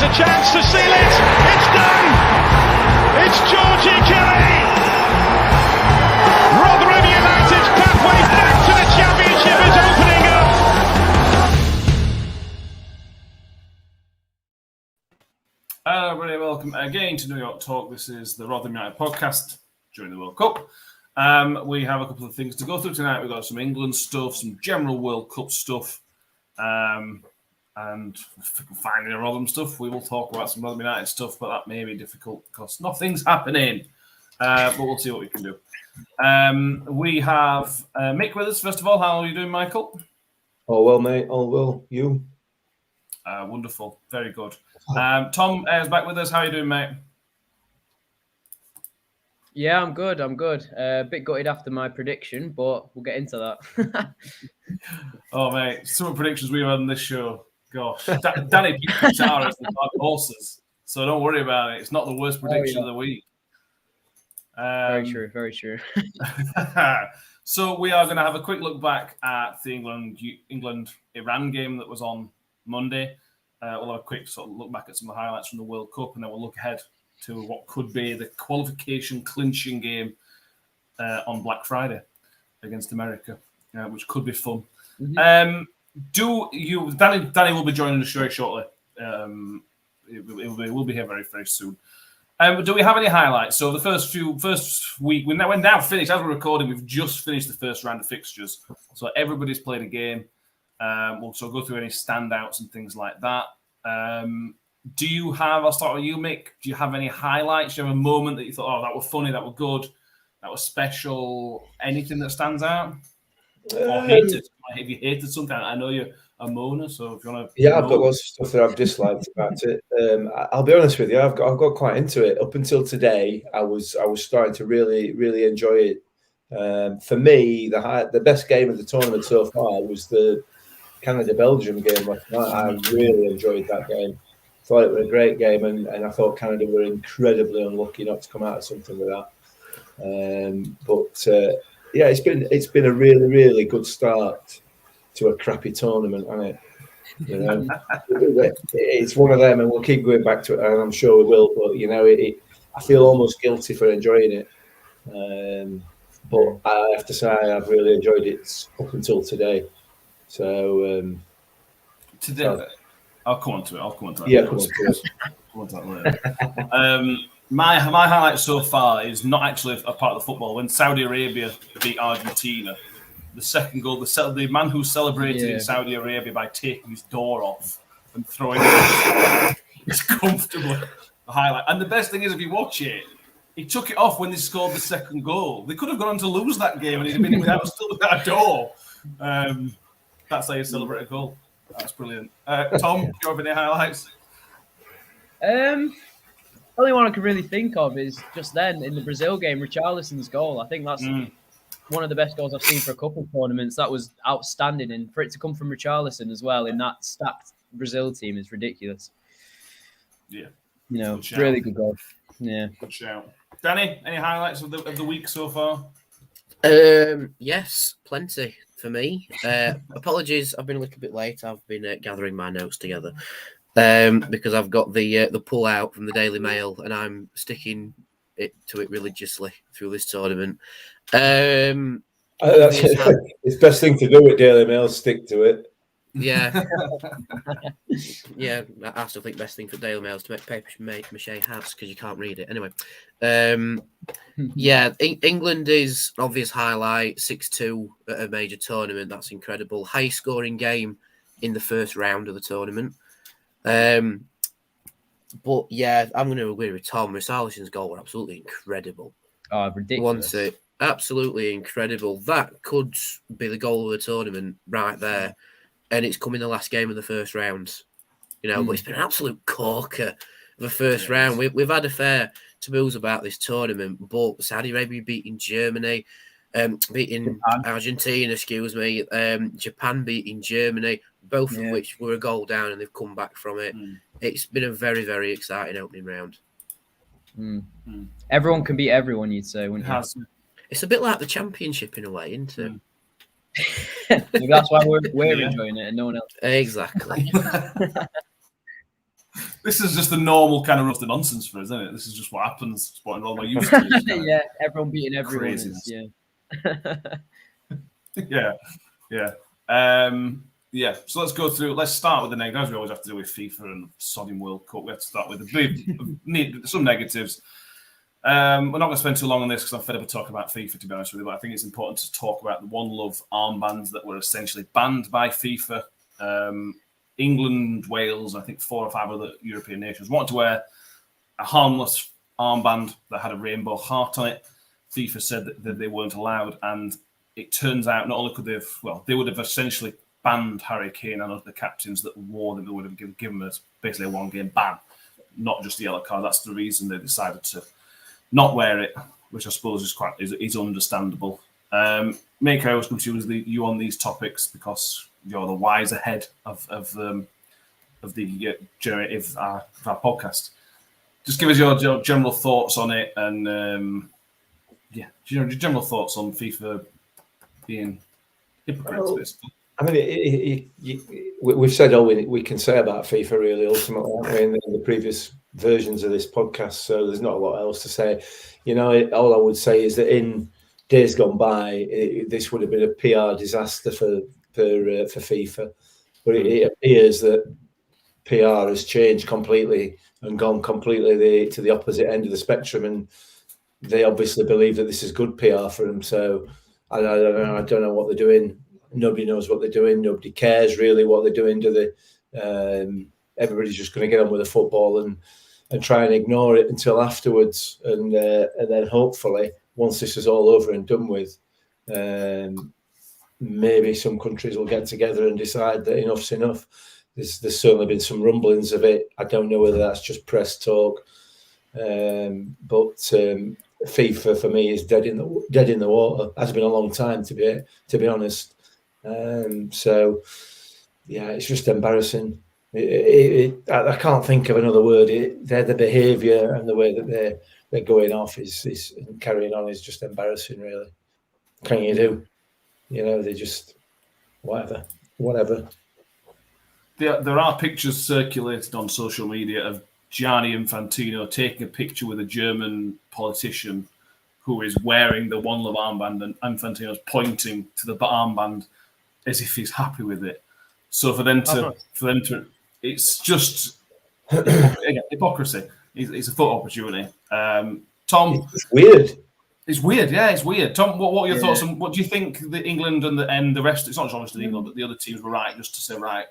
a chance to seal it. It's done. It's Georgie Kelly. Rotherham United's pathway back to the Championship is opening up. Hello everybody, welcome again to New York Talk. This is the Rotherham United podcast during the World Cup. We have a couple of things to go through tonight. We've got some England stuff, some general World Cup stuff, and finally the Rotherham stuff. We will talk about some Rotherham United stuff, but that may be difficult because nothing's happening. But we'll see what we can do. We have Mick with us, first of all. How are you doing, Michael? All well, mate. All well. You? Wonderful. Very good. Tom is back with us. How are you doing, mate? Yeah, I'm good. A bit gutted after my prediction, but we'll get into that. Oh, mate. Some of the predictions we had on this show. Gosh. Danny picked Qatar as the dark horses, so don't worry about it. It's not the worst prediction of the week. Very true. So we are going to have a quick look back at the England-Iran game that was on Monday. We'll have a quick sort of look back at some of the highlights from the World Cup, and then we'll look ahead to what could be the qualification clinching game on Black Friday against America, which could be fun. Mm-hmm. Danny will be joining us very shortly. We'll be here very, very soon. Do we have any highlights? So the first week, we're now finished. As we're recording, we've just finished the first round of fixtures. So everybody's played a game. We'll sort of go through any standouts and things like that. I'll start with you, Mick. Do you have any highlights? Do you have a moment that you thought, oh, that was funny, that was good, that was special? Anything that stands out? Or hated? Have you hated something? I know you're a moaner, so if you want to... Yeah, I've got lots of stuff that I've disliked about it. I'll be honest with you, I've got quite into it. Up until today, I was starting to really, really enjoy it. For me, the best game of the tournament so far was the Canada-Belgium game last night. I really enjoyed that game. Thought it was a great game, and I thought Canada were incredibly unlucky not to come out of something with that. Yeah, it's been a really, really good start to a crappy tournament, hasn't it? You know, it's one of them, and we'll keep going back to it, and I'm sure we will. But you know, I feel almost guilty for enjoying it. But I have to say, I've really enjoyed it up until today. So I'll come on to it. Yeah, come on to it. My highlight so far is not actually a part of the football. When Saudi Arabia beat Argentina, the second goal, the man who celebrated in Saudi Arabia by taking his door off and throwing it is comfortably the highlight. And the best thing is, if you watch it, he took it off when they scored the second goal. They could have gone on to lose that game, and he'd have been still without a door. That's how you celebrate a goal. That's brilliant. Tom, do you have any highlights? Only one I can really think of is just then in the Brazil game, Richarlison's goal. I think that's one of the best goals I've seen for a couple of tournaments. That was outstanding, and for it to come from Richarlison as well in that stacked Brazil team is ridiculous. Yeah, you know, really good goal. Yeah, good shout. Danny, any highlights of the week so far? Yes, plenty for me. Apologies, I've been a little bit late. I've been gathering my notes together because I've got the pull out from the Daily Mail, and I'm sticking to it religiously through this tournament. It's the best thing to do with Daily Mail. Stick to it. Yeah, yeah. I still think best thing for Daily Mail is to make paper mache hats because you can't read it anyway. Yeah, England is an obvious highlight. 6-2 at a major tournament. That's incredible. High scoring game in the first round of the tournament. But yeah, I'm going to agree with Tom. Richarlison's goal were absolutely incredible. Oh, ridiculous! Absolutely incredible. That could be the goal of the tournament right there. And it's come in the last game of the first round, you know. But it's been an absolute corker of a first round. We've had a fair taboos about this tournament, but Saudi Arabia beating Germany, beating Argentina, Japan beating Germany, both of which were a goal down, and they've come back from it. It's been a very, very exciting opening round. Everyone can beat everyone, you'd say, wouldn't you? It's a bit like the championship in a way, isn't it? Maybe that's why we're enjoying it and no one else. Exactly. This is just the normal kind of roasted nonsense for us, isn't it? This is just what happens. It's what we're used to. Yeah, everyone beating everyone. Craziness. Yeah. Yeah. So let's go through. Let's start with the negatives. We always have to do with FIFA and sodding World Cup. We have to start with some negatives. We're not going to spend too long on this because I'm fed up of talking about FIFA, to be honest with you. But I think it's important to talk about the One Love armbands that were essentially banned by FIFA. England, Wales, I think 4 or 5 other European nations wanted to wear a harmless armband that had a rainbow heart on it. FIFA said that they weren't allowed, and it turns out not only could they would have essentially banned Harry Kane and other captains that wore them. They would have given them basically a 1-game ban, not just the yellow card. That's the reason they decided to not wear it, which I suppose is understandable. Make I always come to you on these topics because you're the wiser head of the our podcast. Just give us your general thoughts on it, and your general thoughts on FIFA being hypocrites. I mean, we've said all we can say about FIFA, really, ultimately, haven't we, in the previous versions of this podcast. So there's not a lot else to say. All I would say is that in days gone by, this would have been a PR disaster for FIFA. But it appears that PR has changed completely and gone completely to the opposite end of the spectrum, and they obviously believe that this is good PR for them. So I don't know what they're doing. Nobody knows what they're doing. Nobody cares really what they're doing, do they? Everybody's just going to get on with the football and try and ignore it until afterwards, and then hopefully once this is all over and done with, maybe some countries will get together and decide that enough's enough. There's certainly been some rumblings of it. I don't know whether that's just press talk, but FIFA for me is dead in the water. Has been a long time to be honest. So yeah, it's just embarrassing. I can't think of another word. The behaviour and the way that they're going off is carrying on is just embarrassing. Really, what can you do? They just whatever. There are pictures circulated on social media of Gianni Infantino taking a picture with a German politician who is wearing the One Love armband, and Infantino's pointing to the armband as if he's happy with it. So for them to, it's just hypocrisy. It's a photo opportunity. Tom, it's weird. It's weird, yeah, it's weird. Tom, what are your thoughts on what do you think the England and the rest? It's not just England, but the other teams were right just to say we want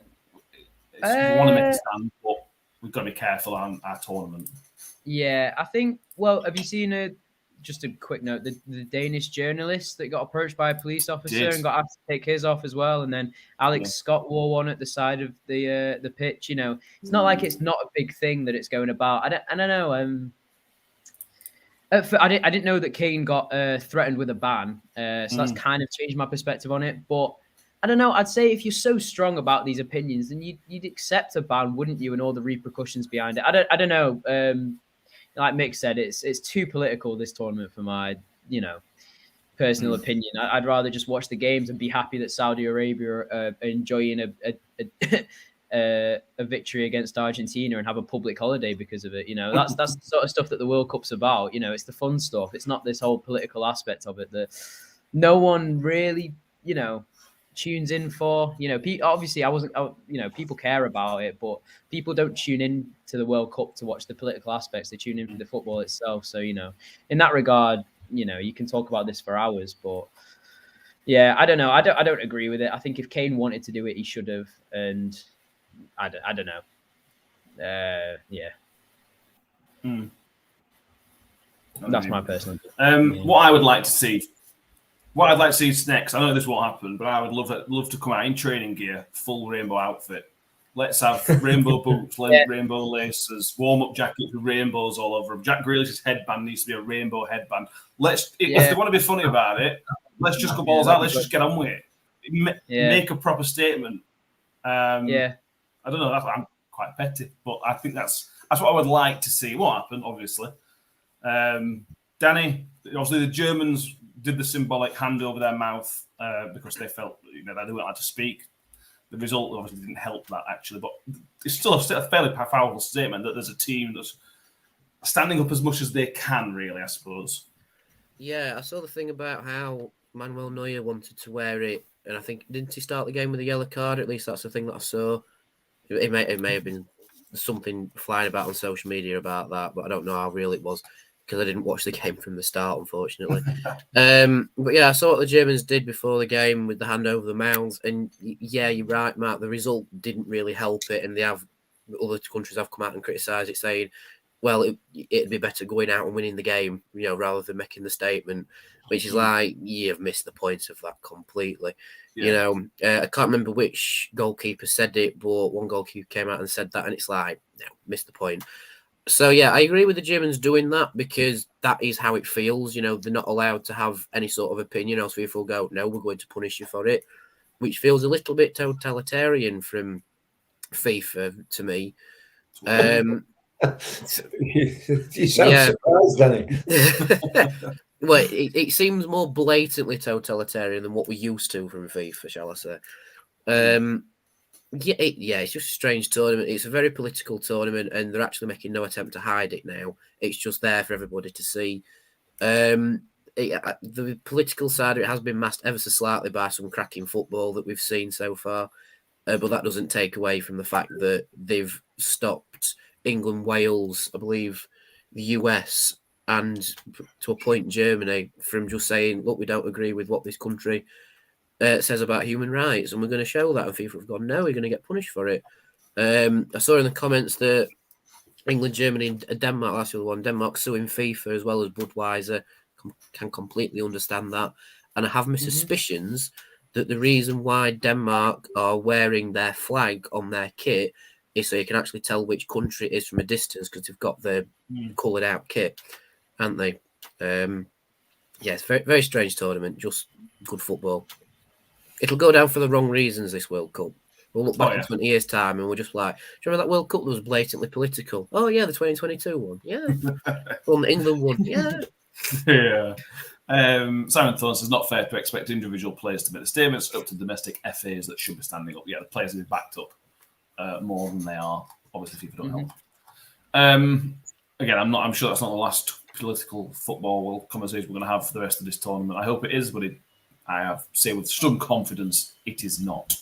to make a stand, but we've got to be careful on our tournament. Yeah, I think. Well, have you seen just a quick note? The Danish journalist that got approached by a police officer and got asked to take his off as well, and then Alex Scott wore one at the side of the pitch. It's not like it's not a big thing that it's going about. I don't know. I didn't know that Kane got threatened with a ban, so that's kind of changed my perspective on it. But I don't know. I'd say if you're so strong about these opinions, then you'd accept a ban, wouldn't you? And all the repercussions behind it. I don't know. Like Mick said, it's too political, this tournament, for my personal opinion. I'd rather just watch the games and be happy that Saudi Arabia are enjoying a victory against Argentina and have a public holiday because of it. That's the sort of stuff that the World Cup's about. It's the fun stuff. It's not this whole political aspect of it that no one really tunes in for. Obviously people care about it, but people don't tune in to the World Cup to watch the political aspects. They tune in for the football itself. So in that regard, you can talk about this for hours, but yeah, I don't know. I don't agree with it. I think if Kane wanted to do it, he should have, and I don't know. Yeah. That's my personal opinion. What I would like to see, next, I know this won't happen, but I would love to come out in training gear, full rainbow outfit. Let's have rainbow boots, rainbow laces, warm-up jacket with rainbows all over them. Jack Grealish's headband needs to be a rainbow headband. If they want to be funny about it, let's just go balls out. Let's just get on with it. Make a proper statement. I don't know. I'm quite petty, but I think that's what I would like to see. What happened, obviously. Danny, obviously the Germans did the symbolic hand over their mouth because they felt they weren't allowed to speak. The result obviously didn't help that, actually, but it's still a fairly powerful statement that there's a team that's standing up as much as they can, really, I suppose. Yeah, I saw the thing about how Manuel Neuer wanted to wear it, and I think, didn't he start the game with a yellow card? At least that's the thing that I saw. It may have been something flying about on social media about that, but I don't know how real it was because I didn't watch the game from the start, unfortunately. But yeah, I saw what the Germans did before the game with the hand over the mouth, and yeah, you're right, Matt. The result didn't really help it, and other countries have come out and criticised it, saying, well, it'd be better going out and winning the game, rather than making the statement, which is like, you've missed the point of that completely. Yeah. I can't remember which goalkeeper said it, but one goalkeeper came out and said that, and it's like, no, missed the point. So, yeah, I agree with the Germans doing that because that is how it feels. They're not allowed to have any sort of opinion, else FIFA will go, no, we're going to punish you for it, which feels a little bit totalitarian from FIFA to me. You sound surprised, Danny. Well, it seems more blatantly totalitarian than what we're used to from FIFA, shall I say. It's just a strange tournament. It's a very political tournament, and they're actually making no attempt to hide it now. It's just there for everybody to see. The political side of it has been masked ever so slightly by some cracking football that we've seen so far, but that doesn't take away from the fact that they've stopped England, Wales, I believe, the US, and to a point Germany from just saying, look, we don't agree with what this country says about human rights, and we're going to show that. And FIFA have gone, no, we're going to get punished for it. I saw in the comments that England, Germany, and Denmark, that's the other one, Denmark suing FIFA as well as Budweiser. Can completely understand that. And I have my suspicions that the reason why Denmark are wearing their flag on their kit is so you can actually tell which country it is from a distance because they've got the coloured out kit, haven't they? It's a very, very strange tournament, just good football. It'll go down for the wrong reasons, this World Cup. We'll look back in 20 years' time and we're just like, do you remember that World Cup that was blatantly political? Oh, yeah, the 2022 one. Yeah. Well, the England one. Yeah. Yeah. Simon Thorne says, not fair to expect individual players to make the statements up to domestic FAs that should be standing up. Yeah, the players have been backed up more than they are. Obviously, FIFA don't help. Again, I'm sure that's not the last political football conversation we're going to have for the rest of this tournament. I hope it is, but I say with some confidence it is not.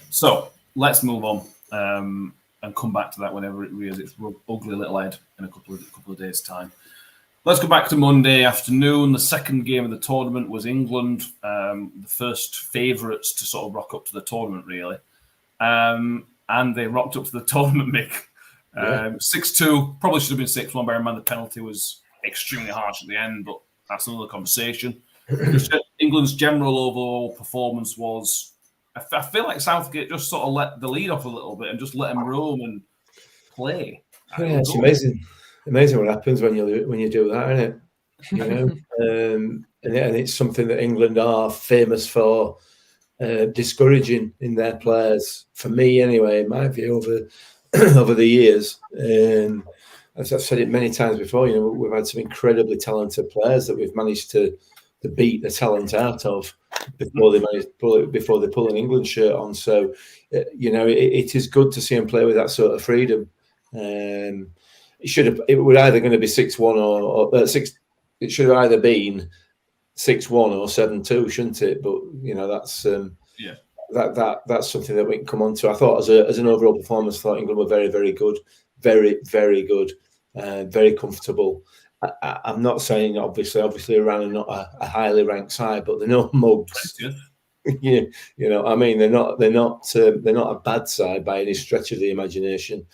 So let's move on and come back to that whenever it rears its ugly little head in a couple of days' time. Let's go back to Monday afternoon. The second game of the tournament was England, the first favourites to sort of rock up to the tournament, really. And they rocked up to the tournament, Mick. 6-2, probably should have been 6-1, bear in mind the penalty was extremely harsh at the end, but that's another conversation. England's general overall performance was, I feel like Southgate just sort of let the lead off a little bit and just let them roam and play. Yeah, it's amazing what happens when you do that, isn't it? And it's something that England are famous for, discouraging in their players. For me, anyway, in my view, over the years. As I've said it many times before, we've had some incredibly talented players that we've managed to beat the talent out of before they pull an England shirt on. So, it is good to see them play with that sort of freedom. It would either going to be 6-1 or 6. It should have either been 6-1 or 7-2, shouldn't it? But that's something that we can come on to. I thought as an overall performance, I thought England were very, very good, very, very good, very comfortable. I'm not saying obviously Iran are not a highly ranked side, but they're no mugs. Yeah, I mean they're not a bad side by any stretch of the imagination.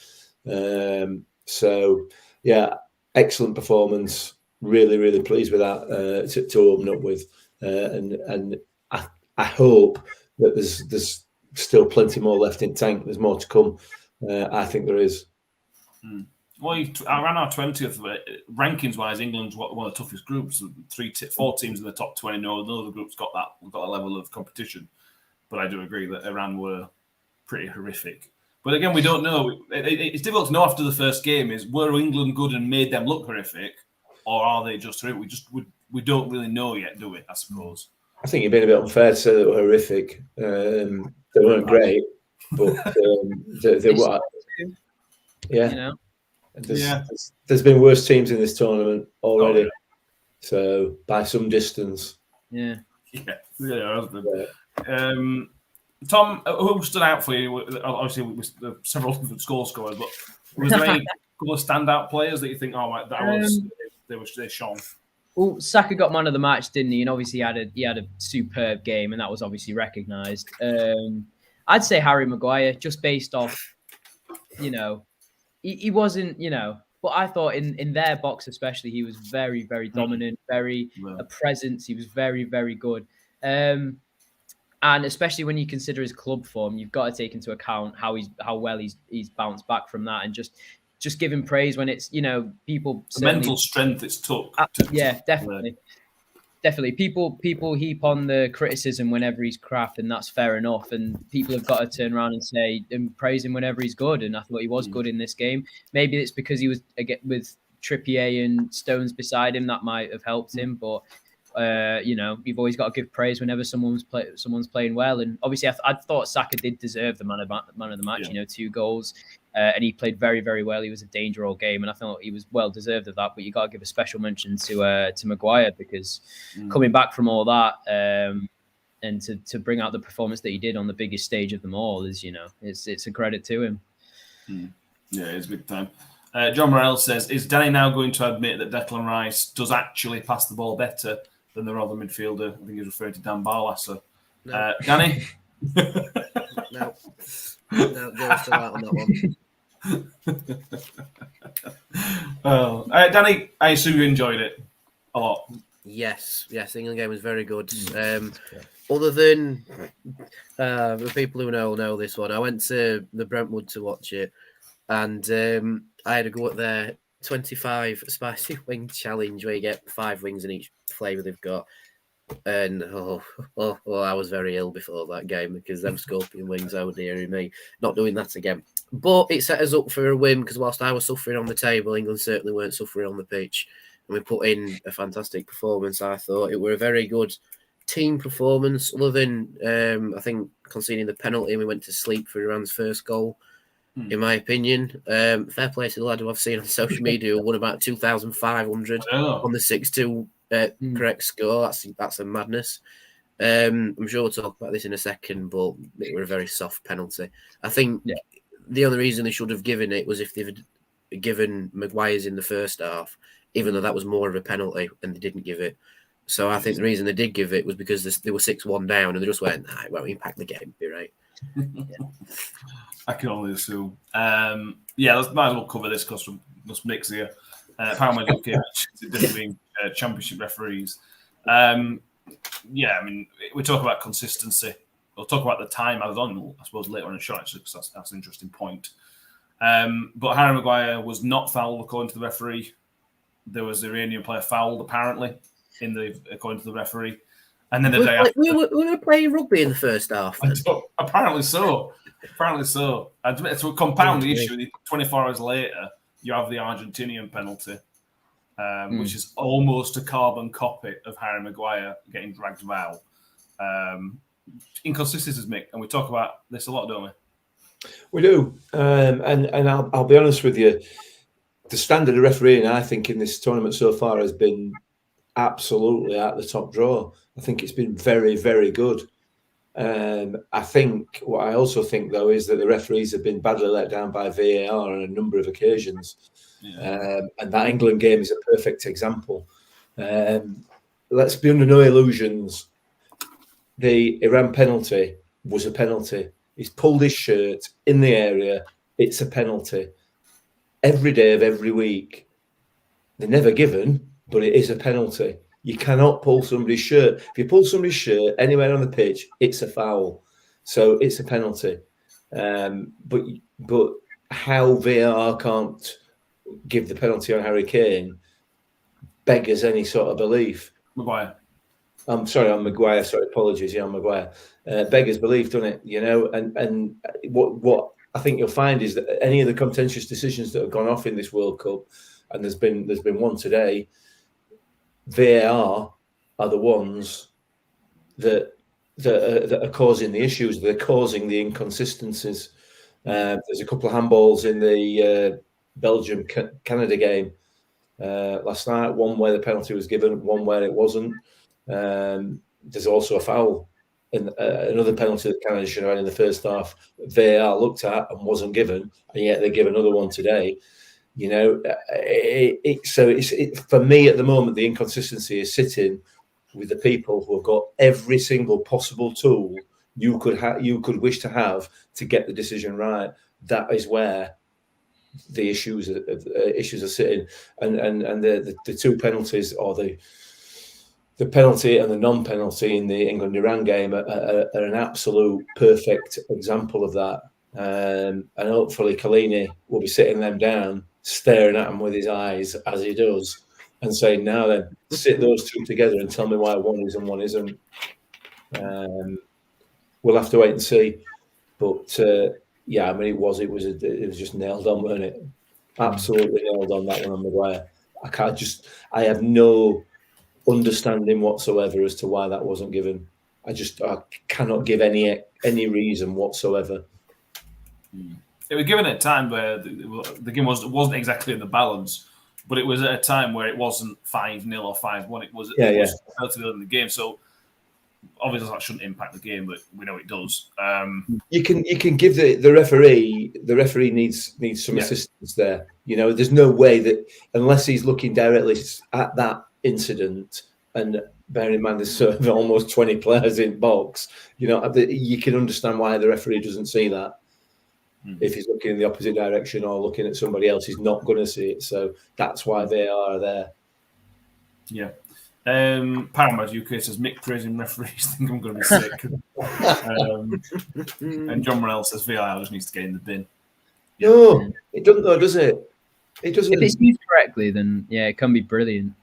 So yeah, excellent performance. Really, really pleased with that to open up with, and I hope that there's still plenty more left in tank. There's more to come. I think there is. Well, around our 20th, rankings-wise, England's one of the toughest groups. 4 teams in the top 20. No other groups got a level of competition. But I do agree that Iran were pretty horrific. But again, we don't know. It's difficult to know after the first game. Were England good and made them look horrific, or are they just horrific? We don't really know yet, do we? I suppose. I think you've been a bit unfair to say they were horrific. They weren't great. but yeah, You know, there's been worse teams in this tournament already. Oh, yeah. So by some distance. yeah. Yeah. Tom, who stood out for you? Obviously, with several different score scorers, but was there any couple of standout players that you think, they shone? Well, Saka got man of the match, didn't he? And obviously he had a superb game, and that was obviously recognised. I'd say Harry Maguire, just based off, he wasn't, but I thought in their box especially, he was very, very dominant, very a presence. He was very, very good. And especially when you consider his club form, you've got to take into account how well he's bounced back from that, and just give him praise when it's people. The mental strength it's took. Definitely. People heap on the criticism whenever he's crap, and that's fair enough. And people have got to turn around and say and praise him whenever he's good. And I thought he was good in this game. Maybe it's because he was with Trippier and Stones beside him that might have helped him, but. You've always got to give praise whenever someone's playing well, and obviously I thought Saka did deserve the man of the match. 2 goals, and he played very, very well. He was a danger all game, and I thought he was well deserved of that. But you got to give a special mention to Maguire, because coming back from all that and to bring out the performance that he did on the biggest stage of them all is it's a credit to him. Yeah, it's big time. John Morrell says, is Danny now going to admit that Declan Rice does actually pass the ball better than the other midfielder? I think he's referring to Dan Barlasser. No. Danny? No, don't still out on that one. Well, Danny, I assume you enjoyed it a lot. Yes, the England game was very good. Other than the people who know this one, I went to the Brentwood to watch it, and I had to go at their 25 spicy wing challenge where you get 5 wings in each flavour they've got. And I was very ill before that game because them scorpion wings, oh dearie me, not doing that again. But it set us up for a win, because whilst I was suffering on the table, England certainly weren't suffering on the pitch. And we put in a fantastic performance, I thought. It were a very good team performance, other than I think conceding the penalty, and we went to sleep for Iran's first goal. In my opinion, fair play to the lad who I've seen on social media who won about 2,500 on the 6-2 correct score. That's a madness. I'm sure we'll talk about this in a second, but it were a very soft penalty. I think the only reason they should have given it was if they'd given Maguire's in the first half, even though that was more of a penalty, and they didn't give it. So I think the reason they did give it was because they were 6-1 down, and they just went, it won't impact the game, be right. I can only assume. Let's might as well cover this because we must mix here. Apparently, different championship referees. I mean, we talk about consistency. We'll talk about the time added on, I suppose, later on in the show, actually, because that's an interesting point. But Harry Maguire was not fouled according to the referee. There was the Iranian player fouled, apparently, according to the referee. And then the day after, we were playing rugby in the first half. Apparently so. To compound the issue, 24 hours later, you have the Argentinian penalty, which is almost a carbon copy of Harry Maguire getting dragged vow. Inconsistencies, Mick, and we talk about this a lot, don't we? We do, and I'll be honest with you. The standard of refereeing, I think, in this tournament so far has been absolutely at the top drawer. I think it's been very, very good. I think what I also think, though, is that the referees have been badly let down by VAR on a number of occasions. And that England game is a perfect example. Let's be under no illusions. The Iran penalty was a penalty. He's pulled his shirt in the area. It's a penalty. Every day of every week. They're never given, but it is a penalty. You cannot pull somebody's shirt. If you pull somebody's shirt anywhere on the pitch, it's a foul. So it's a penalty. But how VAR can't give the penalty on Harry Kane beggars any sort of belief. Maguire. I'm sorry, on Maguire. Sorry, apologies. Yeah, on Maguire. Beggars belief, doesn't it? And what I think you'll find is that any of the contentious decisions that have gone off in this World Cup, and there's been one today, VAR are the ones that that are causing the issues. They're causing the inconsistencies. There's a couple of handballs in the Belgium-Canada game last night. One where the penalty was given, one where it wasn't. There's also a foul and another penalty that Canada should have had in the first half. VAR looked at and wasn't given, and yet they give another one today. You know, for me at the moment, the inconsistency is sitting with the people who have got every single possible tool you could wish to have to get the decision right. That is where the issues are sitting, and the two penalties, or the penalty and the non-penalty in the England-Iran game, are an absolute perfect example of that. And hopefully Collini will be sitting them down, staring at them with his eyes as he does, and saying, "Now then, sit those two together and tell me why one is and one isn't." We'll have to wait and see. But yeah, I mean, it was just nailed on, wasn't it? Absolutely nailed on, that one on Maguire. I have no understanding whatsoever as to why that wasn't given. I cannot give any reason whatsoever. It was given at a time where the game wasn't exactly in the balance, but it was at a time where it wasn't 5-0 or 5-1. It was relatively in the game. So obviously that shouldn't impact the game, but we know it does. You can give the referee. The referee needs some assistance there. You know, there's no way that, unless he's looking directly at that incident, and bearing in mind there's almost 20 players in box, you know, you can understand why the referee doesn't see that. If he's looking in the opposite direction or looking at somebody else, he's not going to see it. So that's why they are there. Yeah. Paramount UK says Mick praising referees. Think I'm going to be sick. And John Morell says VAR just needs to get in the bin. No, it doesn't though, does it? It doesn't. If it's used correctly, then yeah, it can be brilliant.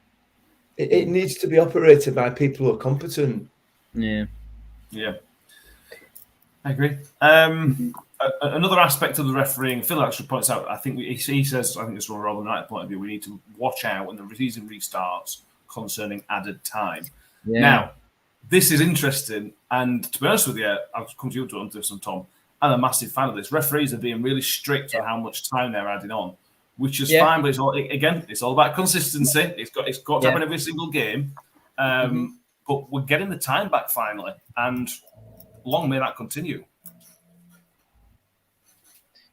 It needs to be operated by people who are competent. Yeah. I agree. Another aspect of the refereeing, Phil actually points out, I think he says, I think it's from a Robin Knight point of view, we need to watch out when the season restarts concerning added time. Yeah. Now, this is interesting, and to be honest with you, I'll come to you to this one, Tom. I'm a massive fan of this. Referees are being really strict on how much time they're adding on, which is fine, but it's all about consistency. It's got to happen every single game. But we're getting the time back finally, and long may that continue.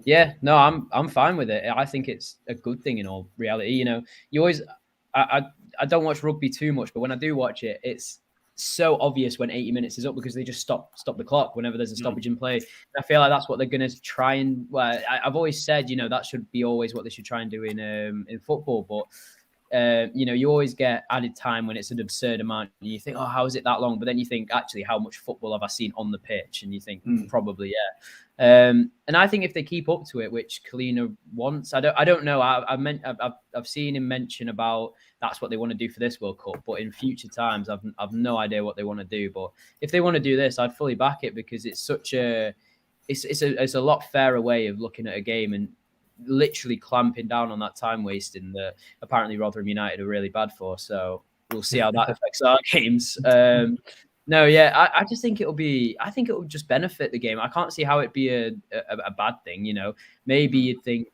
Yeah, no, I'm fine with it. I think it's a good thing in all reality. You know, you always, I don't watch rugby too much, but when I do watch it, it's so obvious when 80 minutes is up because they just stop the clock whenever there's a stoppage in play. And I feel like that's what they're going to try and. Well, I've always said, you know, that should be always what they should try and do in football, but. You know, you always get added time when it's an absurd amount. And you think, oh, how is it that long? But then you think, actually, how much football have I seen on the pitch? And you think, probably, yeah. And I think if they keep up to it, which Collina wants, I don't know. I've seen him mention about that's what they want to do for this World Cup. But in future times, I've no idea what they want to do. But if they want to do this, I'd fully back it because it's such it's a lot fairer way of looking at a game and literally clamping down on that time wasting that apparently Rotherham United are really bad for. So we'll see how that affects our games. No, yeah, I just think I think it will just benefit the game. I can't see how it'd be a bad thing, you know. Maybe you'd think,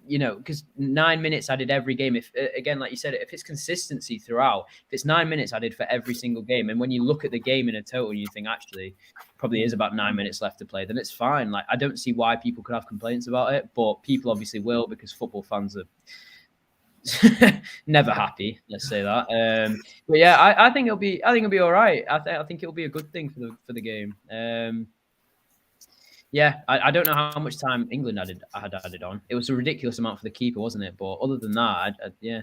you know, because 9 minutes added every game. If again, like you said, if it's consistency throughout, if it's 9 minutes added for every single game, and when you look at the game in a total, you think actually probably is about 9 minutes left to play, then it's fine. Like I don't see why people could have complaints about it, but people obviously will because football fans are never happy. Let's say that. But yeah, I think it'll be all right. I think it'll be a good thing for the game. Yeah, I don't know how much time England had added on. It was a ridiculous amount for the keeper, wasn't it? But other than that, yeah.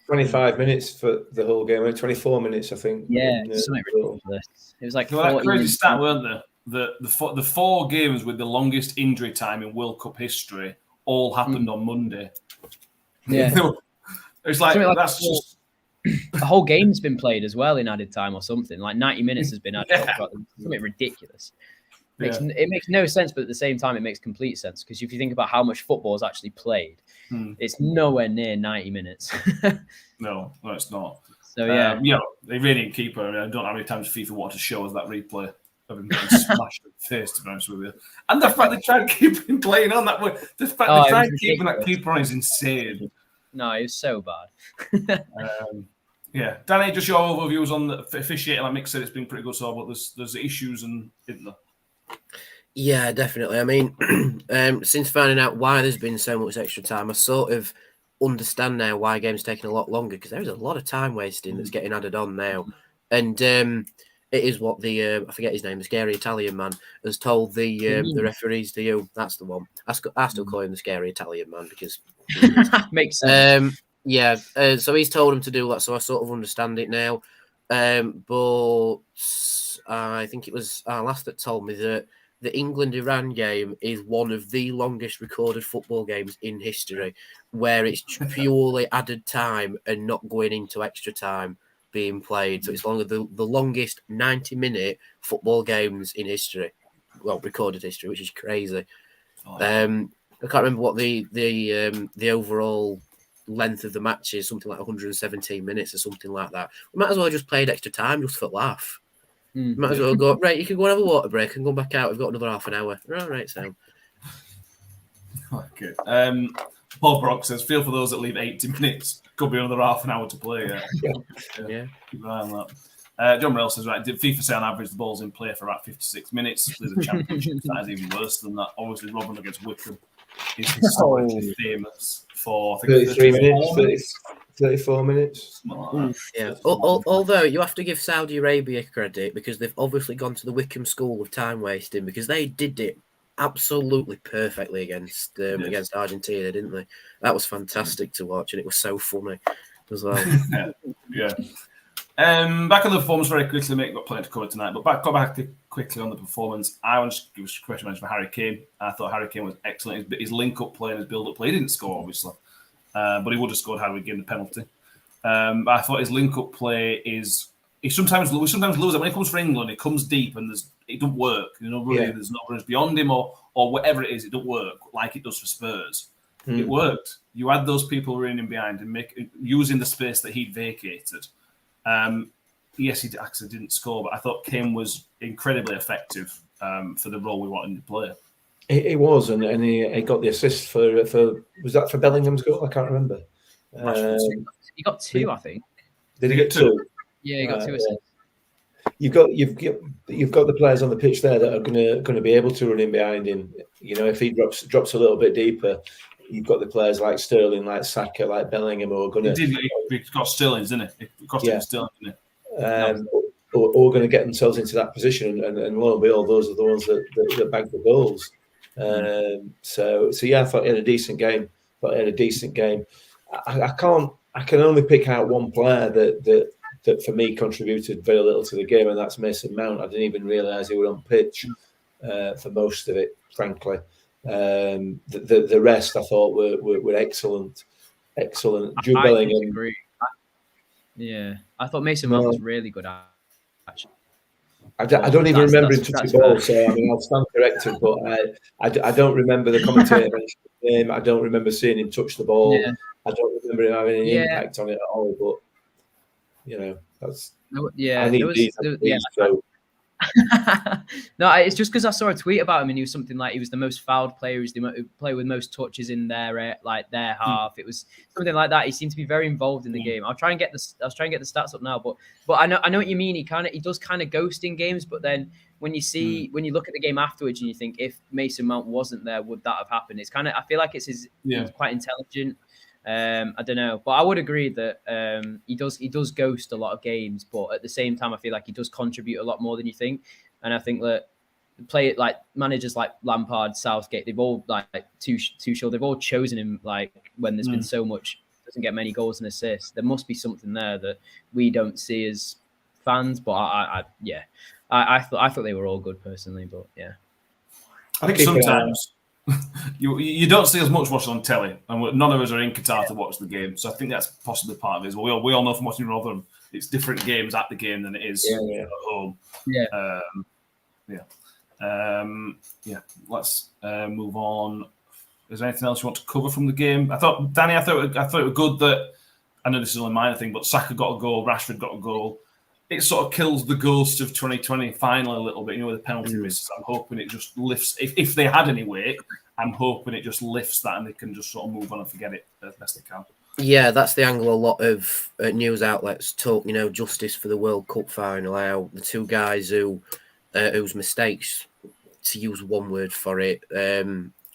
25 minutes for the whole game. 24 minutes, I think. Yeah, something ridiculous. It was like that crazy stat, weren't there? The 4 games with the longest injury time in World Cup history all happened on Monday. Yeah. It's like that's just the whole game's been played as well in added time or something. Like 90 minutes has been added. Something ridiculous. It makes no sense, but at the same time, it makes complete sense because if you think about how much football is actually played, it's nowhere near 90 minutes. No, it's not. So yeah, the Iranian keeper. I don't know how many times FIFA wanted to show us that replay. of him getting smashed in the face, to be honest with you. And the fact they tried to keep him playing on that way, the fact they tried keeping that keeper on is insane. No, it was so bad. Yeah, Danny, just your overviews on the officiating. Like Mick said, it's been pretty good so far, but there's issues, and isn't there? Yeah, definitely. I mean, since finding out why there's been so much extra time, I sort of understand now why games taking a lot longer, because there's a lot of time wasting that's getting added on now, and it is what the I forget his name, the scary Italian man, has told the referees. That's the one. I still call him the scary Italian man because makes sense. Yeah, so he's told him to do that, so I sort of understand it now. But I think it was last that told me that the England-Iran game is one of the longest recorded football games in history, where it's purely added time and not going into extra time being played. So it's one of the longest 90-minute football games in history, well, recorded history, which is crazy. I can't remember what the overall length of the match is, something like 117 minutes or something like that. We might as well have just played extra time just for laugh. Might as well go, right, you can go and have a water break and come back out. We've got another half an hour. All right, Sam. Okay. Paul Brock says, feel for those that leave 80 minutes. Could be another half an hour to play. Yeah. Keep an eye on that. John Morell says, right, did FIFA say on average the ball's in play for about 56 minutes? There's a championship that is even worse than that. Obviously, Robin against Wickham is historically famous for, I think, 33 minutes, 34 minutes. Yeah. Although you have to give Saudi Arabia credit, because they've obviously gone to the Wickham school of time wasting, because they did it absolutely perfectly against Argentina, didn't they? That was fantastic to watch, and it was so funny as well. Yeah. Back on the performance very quickly, mate. Got plenty to cover tonight, but go back quickly on the performance. I want to give a question mention for Harry Kane. I thought Harry Kane was excellent. His link-up play and his build-up play. He didn't score, obviously, but he would have scored had we given the penalty. But I thought his link-up play is. We sometimes lose it when it comes for England. It comes deep and it doesn't work. There's no runners beyond him or whatever it is. It don't work like it does for Spurs. It worked. You had those people running behind and using the space that he'd vacated. Yes, he actually didn't score, but I thought Kane was incredibly effective for the role we wanted him to play. He was, and he got the assist for was that for Bellingham's goal? I can't remember. He got two, I think. Did he get two? Yeah, he got two assists. You've got the players on the pitch there that are going to be able to run in behind him. If he drops a little bit deeper, you've got the players like Sterling, like Saka, like Bellingham, who are going to. He got Sterling's, didn't it? It cost him Sterling, didn't it? Or going to get themselves into that position, and lo and behold, those are the ones that bag the goals. So yeah, I thought he had a decent game. I can only pick out one player that for me contributed very little to the game, and that's Mason Mount. I didn't even realise he was on pitch for most of it, frankly. The rest I thought were excellent. Jude Bellingham. Agree. I thought Mason Mount was really good at. Actually. I don't even remember him touching the ball, so I'll stand corrected. But I don't remember the commentator mentioning his name. I don't remember seeing him touch the ball. Yeah. I don't remember him having any impact on it at all. But that's I need these. So. No, it's just because I saw a tweet about him and he was something like he was the most fouled player, he's the player with most touches in their half. It was something like that. He seemed to be very involved in the game. I'll try and get the stats up now, but I know what you mean. He does kind of ghost in games, but then when you look at the game afterwards and you think if Mason Mount wasn't there, would that have happened? It's I feel like he's quite intelligent. I don't know, but I would agree that he does ghost a lot of games, but at the same time, I feel like he does contribute a lot more than you think. And I think that like managers like Lampard, Southgate, they've all Tuchel, they've all chosen him when there's been so much, doesn't get many goals and assists. There must be something there that we don't see as fans. But I thought they were all good personally. But yeah, I think sometimes. You don't see as much watching on telly, and none of us are in Qatar to watch the game, so I think that's possibly part of it. We all know from watching Rotherham, it's different games at the game than it is at home. Let's move on. Is there anything else you want to cover from the game? I thought it was good that I know this is only a minor thing, but Saka got a goal, Rashford got a goal. it sort of kills the ghost of 2020 final a little bit, with the penalty misses. I'm hoping it just lifts, if they had any weight, I'm hoping it just lifts that and they can just sort of move on and forget it as best they can. Yeah, that's the angle a lot of news outlets talk, justice for the World Cup final, how the two guys whose mistakes, to use one word for it,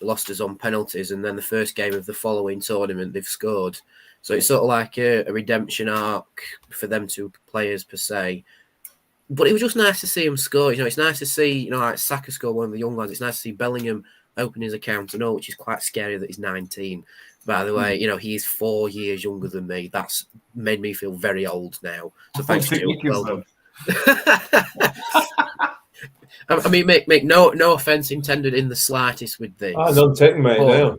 lost us on penalties, and then the first game of the following tournament they've scored. So it's sort of like a redemption arc for them two players per se. But it was just nice to see him score. It's nice to see, like Saka score, one of the young lads. It's nice to see Bellingham open his account. I know, which is quite scary that he's 19. By the way, he's 4 years younger than me. That's made me feel very old now. So thanks to well done. I mean, make no offense intended in the slightest with this. I don't take mate now.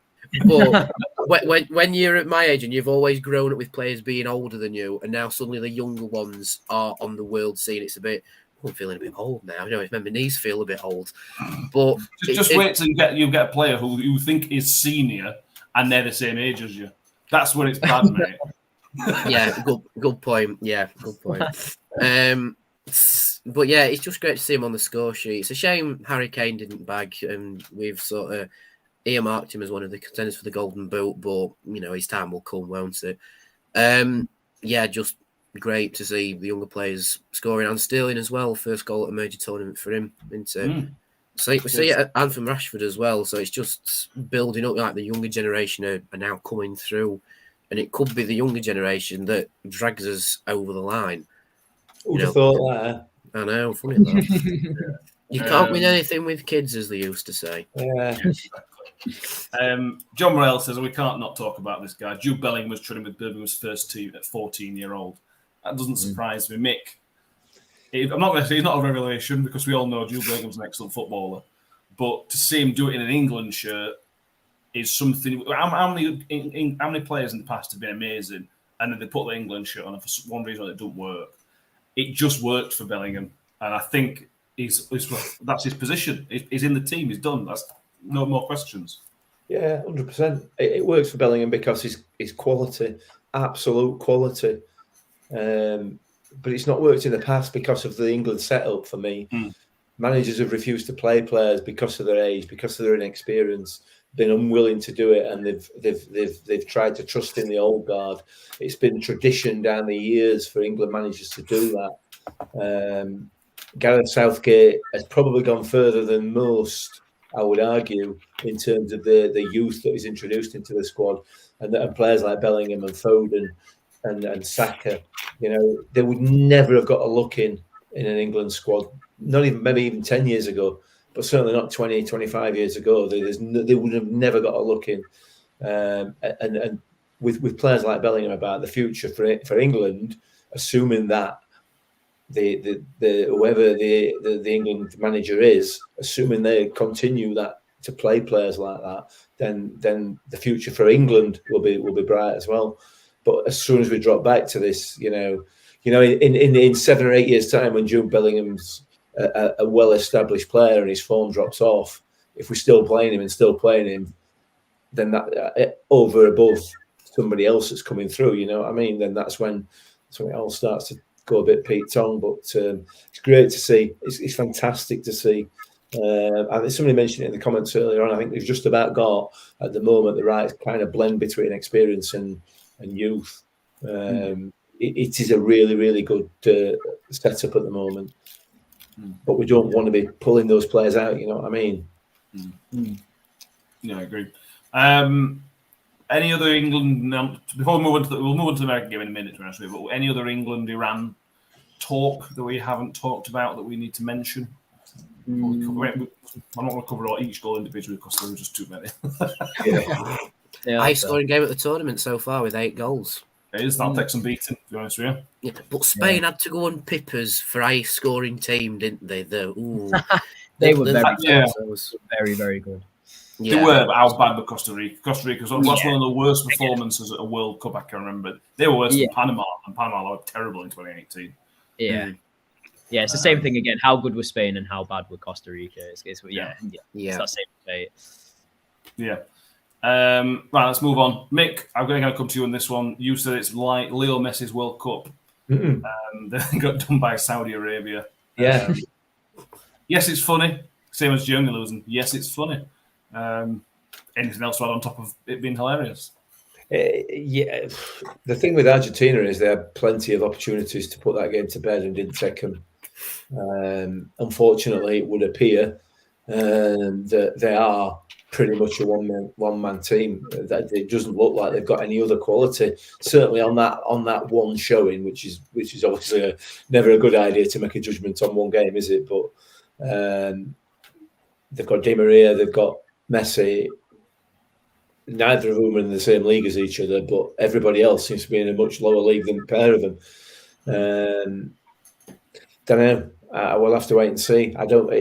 But when you're at my age and you've always grown up with players being older than you, and now suddenly the younger ones are on the world scene, it's a bit. I'm feeling a bit old now. It's made my knees feel a bit old. But just wait till you get a player who you think is senior and they're the same age as you. That's when it's bad, mate. Yeah, good point. Yeah, good point. But yeah, it's just great to see him on the score sheet. It's a shame Harry Kane didn't bag, and we've sort of earmarked him as one of the contenders for the Golden Boot. But his time will come, won't it? Yeah, just great to see the younger players scoring, and Sterling as well. First goal at a major tournament for him. So we see it and from Rashford as well. So it's just building up. Like the younger generation are now coming through, and it could be the younger generation that drags us over the line. Who'd have thought that? I know, funny that. You can't win anything with kids, as they used to say. Yeah. John Morell says, we can't not talk about this guy. Jude Bellingham was training with Birmingham's first team at 14-year-old. That doesn't surprise me. Mick, I'm not going to say he's not a revelation because we all know Jude Bellingham's an excellent footballer. But to see him do it in an England shirt is something. How many players in the past have been amazing and then they put the England shirt on and for one reason it doesn't work? It just worked for Bellingham. And I think that's his position. He's in the team. He's done. That's no more questions. Yeah, 100%. It works for Bellingham because he's quality, absolute quality. But it's not worked in the past because of the England setup for me. Managers have refused to play players because of their age, because of their inexperience, been unwilling to do it, and they've tried to trust in the old guard. It's been tradition down the years for England managers to do that. Gareth Southgate has probably gone further than most, I would argue, in terms of the youth that is introduced into the squad, and players like Bellingham and Foden and Saka. They would never have got a look in an England squad, not even maybe even 10 years ago, but certainly not 20, 25 years ago. They would have never got a look in. And with players like Bellingham about the future for England, assuming that whoever the England manager is, assuming they continue that to play players like that, then the future for England will be bright as well. But as soon as we drop back to this, in 7 or 8 years' time, when Jude Bellingham's a well-established player and his form drops off, if we're still playing him, then that over above somebody else that's coming through, then that's when it all starts to go a bit Pete Tong. But it's great to see. It's fantastic to see. I think somebody mentioned it in the comments earlier on. I think they've just about got at the moment the right kind of blend between experience and youth. It is a really, really good setup at the moment. But we don't want to be pulling those players out. You know what I mean? Yeah, I agree. Any other England? Before we move on we'll move on to the American game in a minute. But any other England-Iran talk that we haven't talked about that we need to mention? I'm not going to cover each goal individually because there were just too many. Highest scoring game at the tournament so far with 8 goals. It is. That'll take some beating, to be honest with you. Yeah, but Spain had to go on pippers for highest scoring team, didn't they? They were very, very good. Yeah. They were, but how bad were Costa Rica? Costa Rica was one of the worst performances at a World Cup I can remember. They were worse than Panama, and Panama were terrible in 2018. Yeah. Yeah, it's the same thing again. How good was Spain and how bad were Costa Rica? It's It's that same debate. Yeah. Right, let's move on. Mick, I'm going to come to you on this one. You said it's like Leo Messi's World Cup. They got done by Saudi Arabia. Yeah. Yes, it's funny. Same as Germany losing. Yes, it's funny. Anything else to add on top of it being hilarious? Yeah, the thing with Argentina is they had plenty of opportunities to put that game to bed and didn't take them. Unfortunately, it would appear that they are pretty much a one-man team. That it doesn't look like they've got any other quality. Certainly on that one showing, which is obviously never a good idea to make a judgment on one game, is it? But they've got Di Maria, they've got Messi. Neither of them are in the same league as each other, but everybody else seems to be in a much lower league than a pair of them. Don't know. I will have to wait and see. I don't.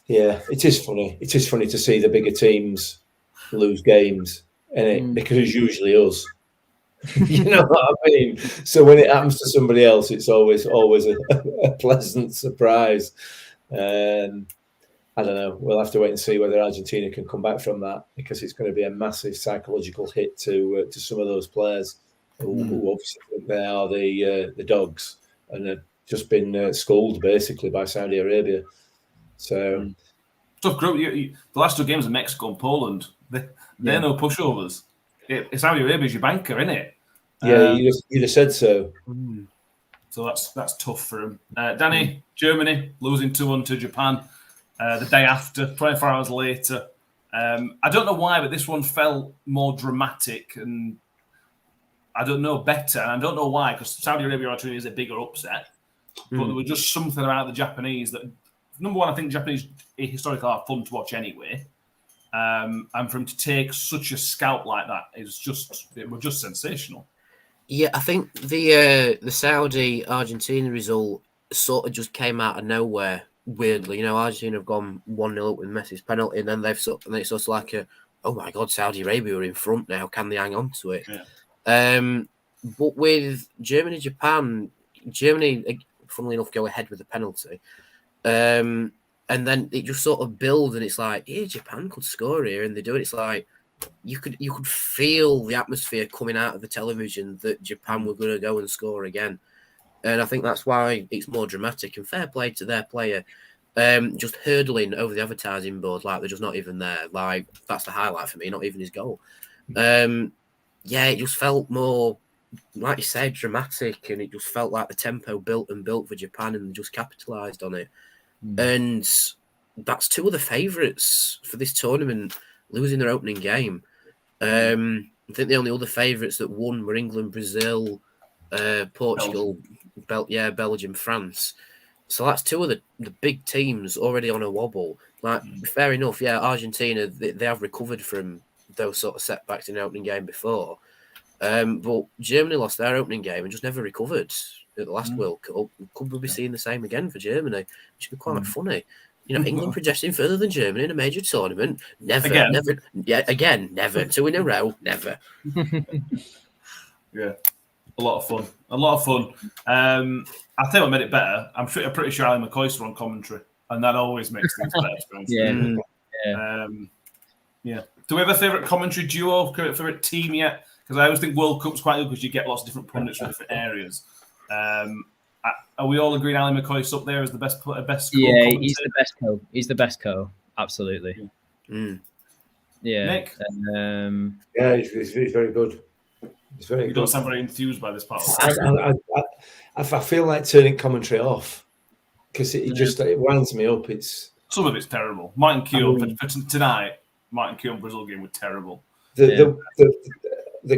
Yeah, it is funny. It is funny to see the bigger teams lose games, because it's usually us. You know what I mean? So when it happens to somebody else, it's always a pleasant surprise. I don't know. We'll have to wait and see whether Argentina can come back from that, because it's going to be a massive psychological hit to some of those players who obviously think they are the dogs and have just been schooled basically by Saudi Arabia. So tough group. The last two games of Mexico and Poland, they're no pushovers. Saudi Arabia's your banker, isn't it? Yeah, you'd have said so. So that's tough for him. Danny, Germany losing 2-1 to Japan. The day after, 24 hours later. I don't know why, but this one felt more dramatic and I don't know, better. And I don't know why, because Saudi Arabia actually is a bigger upset. But there was just something about the Japanese that, number one, I think Japanese historically are fun to watch anyway. And for him to take such a scalp like that it was just sensational. Yeah, I think the Saudi Argentina result sort of just came out of nowhere. Weirdly, Argentina have gone 1-0 up with Messi's penalty, and then it's sort of like oh my God, Saudi Arabia are in front now. Can they hang on to it? Yeah. But with Japan, funnily enough, go ahead with the penalty, and then it just sort of builds, and it's like, yeah, Japan could score here, and they do it. It's like you could feel the atmosphere coming out of the television that Japan were going to go and score again. And I think that's why it's more dramatic, and fair play to their player. Just hurdling over the advertising board like they're just not even there. Like, that's the highlight for me, not even his goal. It just felt more, like you said, dramatic, and it just felt like the tempo built for Japan, and they just capitalised on it. And that's two of the favourites for this tournament losing their opening game. I think the only other favourites that won were England, Brazil, Portugal, Belgium, France. So that's two of the big teams already on a wobble. Like, fair enough, Argentina, they have recovered from those sort of setbacks in the opening game before. But Germany lost their opening game and just never recovered at the last World Cup. Could we be seeing the same again for Germany? Which would be quite funny. England progressing further than Germany in a major tournament. Never. Never. 2 in a row. Never. Yeah. A lot of fun. I think what made it better, I'm pretty sure Ali McCoyster on commentary, and that always makes things better. Do we have a favourite commentary duo, favourite team yet? Because I always think World Cup's quite good because you get lots of different pundits from different areas. Are we all agreeing Ali McCoy's up there as the best? Yeah, he's the best co. He's the best co. Absolutely. Yeah. Nick? He's very good. He's very you good. Don't sound very enthused by this part. I feel like turning commentary off because it winds me up. Some of it's terrible. Martin Keown for tonight. Martin Keown Brazil game was terrible. The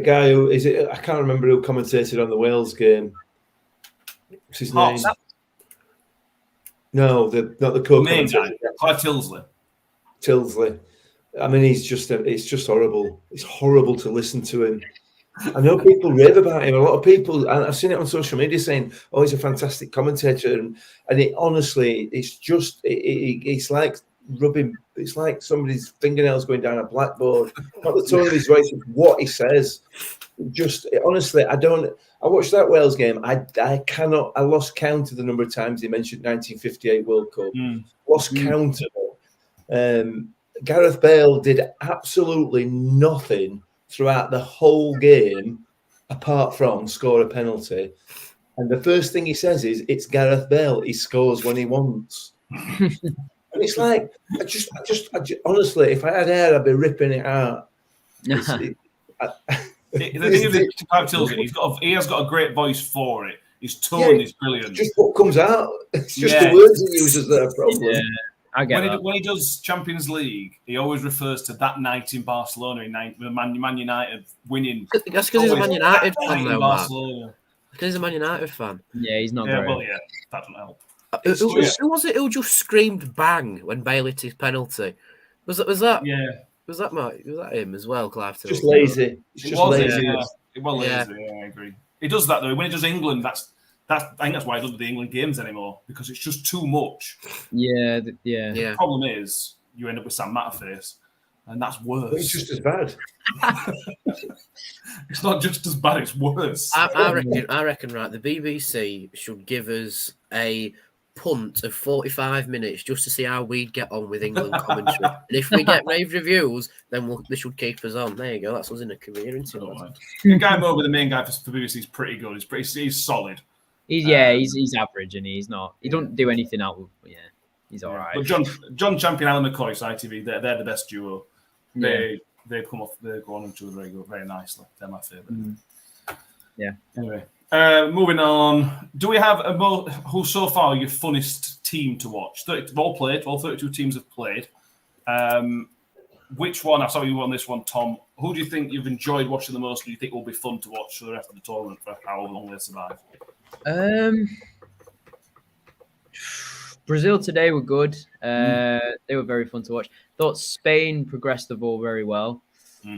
guy who is it? I can't remember who commentated on the Wales game. What's his name? No, not the co-commentator. Clive Tilsley. Tilsley. I mean, it's just horrible. It's horrible to listen to him. I know people rave about him. A lot of people, and I've seen it on social media saying, "Oh, he's a fantastic commentator," and it honestly, it's like rubbing. It's like somebody's fingernails going down a blackboard. Not the tone of his voice, it's what he says. Honestly, I watched that Wales game. I lost count of the number of times he mentioned 1958 World Cup. Lost count of it. Gareth Bale did absolutely nothing throughout the whole game apart from score a penalty. And the first thing he says is, "It's Gareth Bale. He scores when he wants." And it's like, I just honestly, if I had hair, I'd be ripping it out. The thing is, he has got a great voice for it. His tone is brilliant. Just what comes out. It's just the words he uses that are a problem. Yeah, I get that. When he does Champions League, he always refers to that night in Barcelona, Man United winning. That's because he's a Man United fan, though, Matt. Because he's a Man United fan. Yeah, he's not great. Well, yeah, that doesn't help. Who was it who just screamed bang when Bale hit his penalty? Was that? Yeah. Was that him as well, Clive? Just lazy. It was lazy. Yeah, I agree. He does that though. When he does England, I think that's why he doesn't do the England games anymore, because it's just too much. Yeah. The problem is you end up with Sam Matterface, and that's worse. But it's just as bad. It's not just as bad; it's worse. I reckon. Right, the BBC should give us a punt of 45 minutes just to see how we'd get on with England commentary. And if we get rave reviews, then they should keep us on. There you go. That's us in a career, isn't it? The guy over the main guy for BBC is pretty good. He's solid. He's average, and he's not. He don't do anything out. Yeah, he's all right. But John Champion, Alan McCoy, ITV, they're the best duo. They go on each other very nicely. They're my favourite. Yeah. Anyway. Moving on, do we have who so far your funnest team to watch? All 32 teams have played. Which one? I saw you on this one, Tom. Who do you think you've enjoyed watching the most and you think will be fun to watch for the rest of the tournament for how long they survive? Brazil today were good. They were very fun to watch. Thought Spain progressed the ball very well.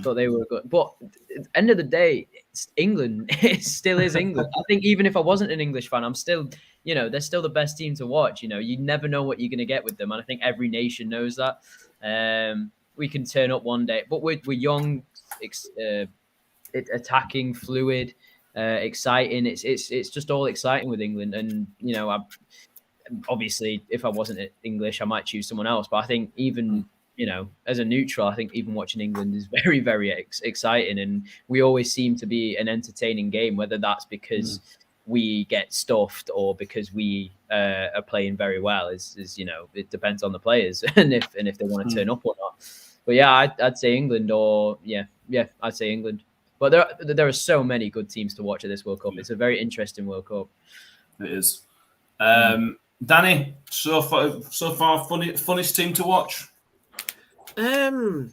Thought they were good. But at the end of the day, it's England. It still is England. I think even if I wasn't an English fan, I'm still, they're still the best team to watch. You never know what you're going to get with them. And I think every nation knows that. We can turn up one day, but we're young, attacking, fluid, exciting. It's just all exciting with England. And, obviously, if I wasn't English, I might choose someone else. But I think even... as a neutral, I think even watching England is very, very exciting. And we always seem to be an entertaining game, whether that's because we get stuffed or because we are playing very well. It depends on the players and if they want to turn up or not. But yeah, I'd say England I'd say England. But there are so many good teams to watch at this World Cup. It's a very interesting World Cup. It is. Danny, so far, funniest team to watch? I'm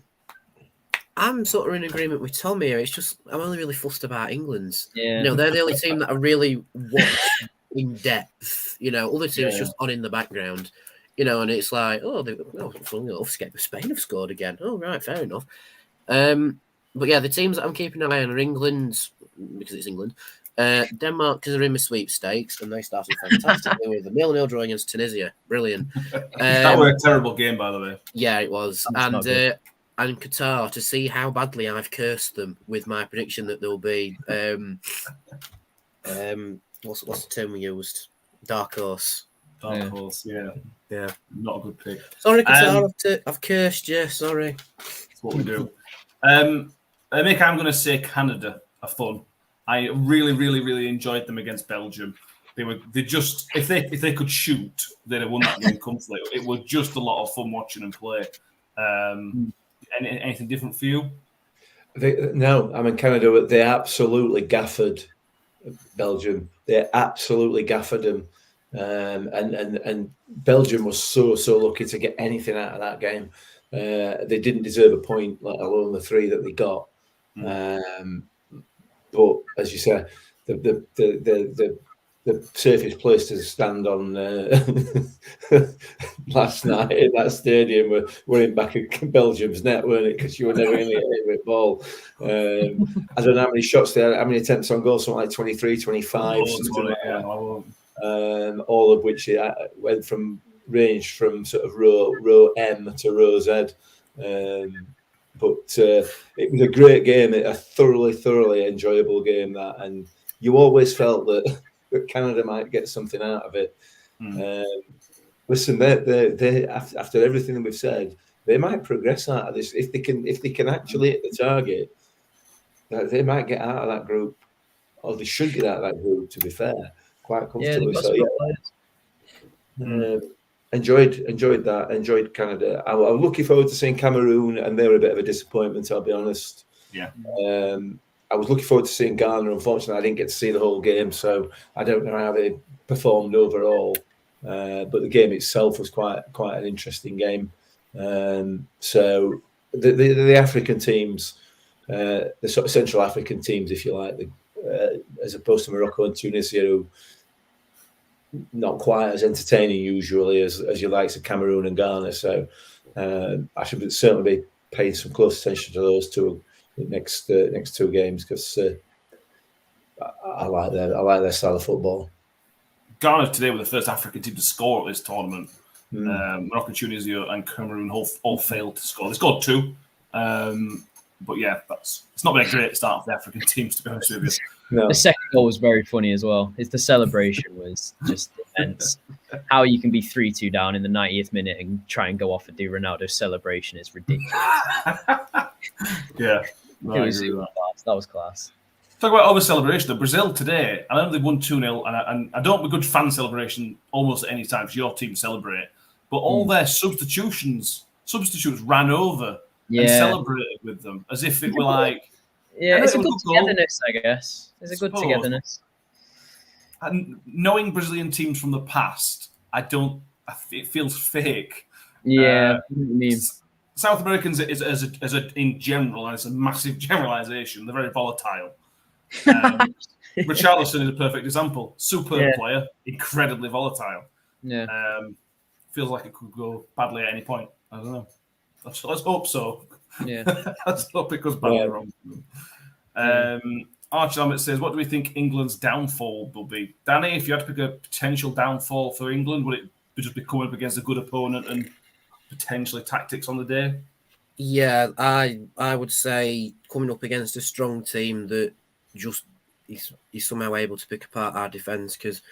sort of in agreement with Tom here. It's just I'm only really fussed about England's. Yeah. They're the only team that I really watch in depth. Other teams just on in the background. And it's like, funny enough, Spain have scored again. Oh, right, fair enough. But yeah, the teams that I'm keeping an eye on are England, because it's England. Denmark, because they're in the sweepstakes, and they started fantastically with a 0-0 draw against Tunisia. Brilliant. That was a terrible game, by the way. Yeah, it was. And Qatar, to see how badly I've cursed them with my prediction that there'll be what's the term we used? Dark horse. Dark horse, yeah. Not a good pick. Sorry, Qatar, I've cursed you. Sorry. That's what we do. Mick, I'm going to say Canada are fun. I really, really, really enjoyed them against Belgium. They just if they could shoot, they'd have won that game comfortably. It was just a lot of fun watching them play. Anything different for you? Canada. They absolutely gaffed Belgium. They absolutely gaffed them, and Belgium was so lucky to get anything out of that game. They didn't deserve a point, let alone the 3 that they got. But as you say, the safest place to stand on last night in that stadium were running back at Belgium's net, weren't it? Because you were never going to get hit with ball. I don't know how many shots they had, how many attempts on goal, something like 23, 25. All of which went from range from sort of row M to row Z. But it was a great game, a thoroughly enjoyable game, that, and you always felt that Canada might get something out of it. Listen, they after everything that we've said, they might progress out of this if they can actually hit the target. They might get out of that group. or they should get out of that group. To be fair, quite Yeah, comfortably. they've got So some yeah, good players. enjoyed that. Enjoyed Canada. I'm looking forward to seeing Cameroon, and they were a bit of a disappointment. I'll be honest. Yeah. I was looking forward to seeing Ghana. Unfortunately, I didn't get to see the whole game, so I don't know how they performed overall. But the game itself was quite an interesting game. So the African teams, the sort of Central African teams, if you like, as opposed to Morocco and Tunisia, who not quite as entertaining usually as your likes of Cameroon and Ghana. So I should certainly be paying some close attention to those two next two games, because I like their style of football. Ghana today were the first African team to score at this tournament. Morocco, Tunisia, and Cameroon all failed to score. They scored 2. But yeah, it's not been a great start for the African teams, to be honest with you. No. The second goal was very funny as well. The celebration was just immense. How you can be 3-2 down in the 90th minute and try and go off and do Ronaldo's celebration is ridiculous. Yeah, It was class. That was class. Talk about over celebration. Though Brazil today, I know they won 2-0, and I don't have a good fan celebration almost at any time because your team celebrate, but all their substitutions ran over and celebrated with them as if it were like. Yeah, it's a good togetherness, I guess. It's a good togetherness. And knowing Brazilian teams from the past, it feels fake. Yeah, I mean, South Americans in general, and it's a massive generalization. They're very volatile. Richarlison is a perfect example. Superb player, incredibly volatile. Yeah, feels like it could go badly at any point. I don't know. Let's hope so. Yeah, let's hope it goes badly wrong. Archie Lambert says, "What do we think England's downfall will be?" Danny, if you had to pick a potential downfall for England, would it just be coming up against a good opponent and potentially tactics on the day? Yeah, I would say coming up against a strong team that just is somehow able to pick apart our defence, because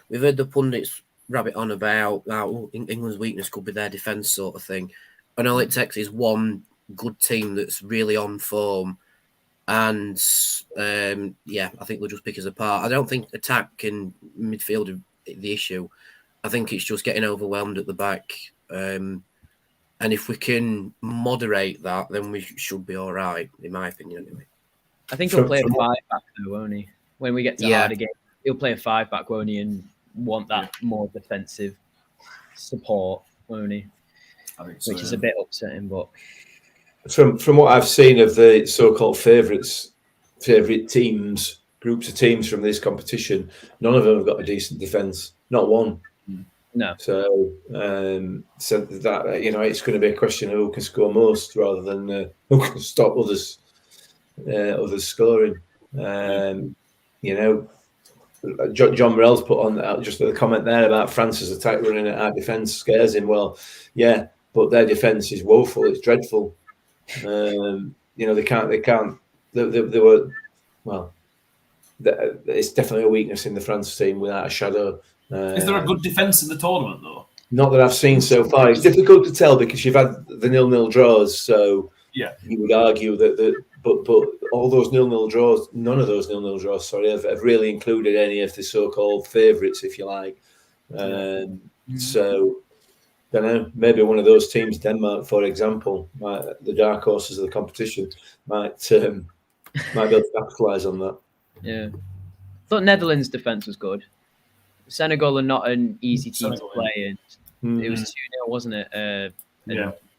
we've heard the pundits rabbit on about how England's weakness could be their defence sort of thing. And all it takes is one good team that's really on form, and I think they'll just pick us apart. I don't think attack and midfield are the issue. I think it's just getting overwhelmed at the back. And if we can moderate that, then we should be all right, in my opinion, anyway. I think he'll play a 5-back though, won't he? When we get to harder games, he'll play a 5-back, won't he? And want that more defensive support, won't he? I think so, which is a bit upsetting, but from what I've seen of the so-called favourite teams, groups of teams from this competition, none of them have got a decent defence. Not one. No. So that it's going to be a question of who can score most rather than who can stop others scoring. John Morell's put on just a comment there about France's attack running at our defence scares him. Well, yeah, but their defence is woeful. It's dreadful. They can't. They were well. It's definitely a weakness in the France team without a shadow. Is there a good defence in the tournament though? Not that I've seen so far. It's difficult to tell because you've had the 0-0 draws. So yeah, you would argue that but all those 0-0 draws, none of those 0-0 draws, have really included any of the so-called favourites, if you like. So, I don't know, maybe one of those teams, Denmark, for example, the dark horses of the competition, might be able to capitalise on that. Yeah. I thought Netherlands' defence was good. Senegal are not an easy team to play, and it was 2-0, wasn't it?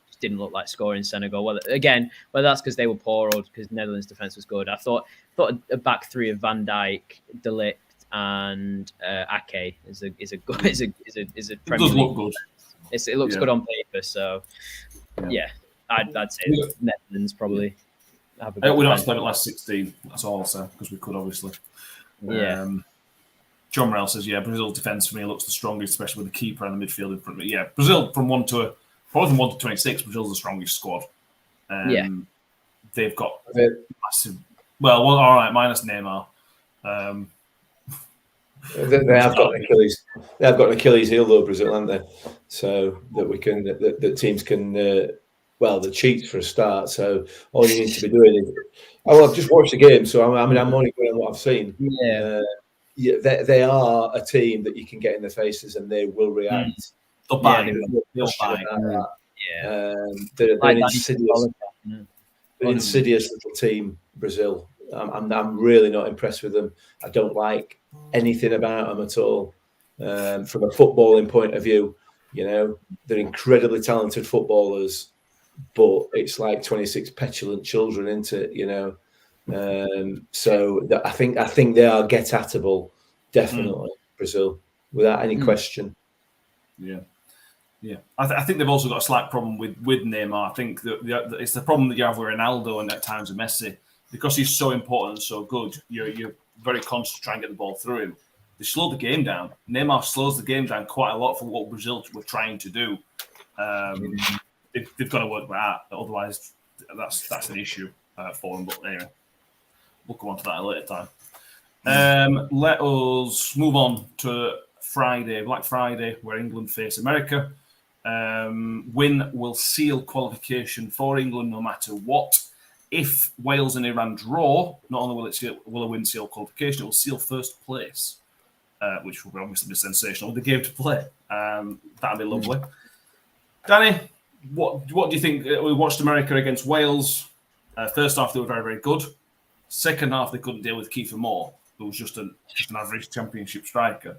Just didn't look like scoring Senegal. Well, again, whether that's because they were poor or because Netherlands' defence was good. I thought a back three of Van Dijk, De Ligt, and Ake is a Premier League. It does look good. It looks good on paper. So I'd say Netherlands probably have a good we don't have to play it last 16. That's all I'll say, because we could obviously. Yeah. John Morell says, Brazil's defence for me looks the strongest, especially with the keeper and the midfield in front of it. Yeah, Brazil from 1 to 26, Brazil's the strongest squad. They've got massive. Well, all right, minus Neymar. They have got an Achilles. They have got an Achilles heel though, Brazil, haven't they? So that teams can well, the cheats for a start. So all you need to be doing is, I've just watched the game, so I'm only going on what I've seen. Yeah. Yeah, they are a team that you can get in their faces and they will react. They'll Yeah, bite. they There's no They'll question bite. about Yeah. that. They're Like an that insidious, insidious little team, Brazil. I'm really not impressed with them. I don't like anything about them at all. From a footballing point of view, you know, they're incredibly talented footballers, but it's like 26 petulant children, isn't it? You know, I think they are get-atable, definitely, Brazil, without any question. Yeah. Yeah, I think they've also got a slight problem with Neymar. I think that it's the problem that you have with Ronaldo and at times with Messi, because he's so important and so good. You're very conscious to try and get the ball through him. They slow the game down. Neymar slows the game down quite a lot for what Brazil were trying to do. They've got to work with that. Otherwise, that's an issue for them. But anyway, we'll come on to that at a later time. Let us move on to Friday, Black Friday, where England face America. Win will seal qualification for England no matter what. If Wales and Iran draw, not only will a win seal qualification, it will seal first place, which will obviously be sensational with the game to play. That'd be lovely. Danny, what do you think? We watched America against Wales. First half, they were very, very good. Second half, they couldn't deal with Kiefer Moore, who was just an average championship striker.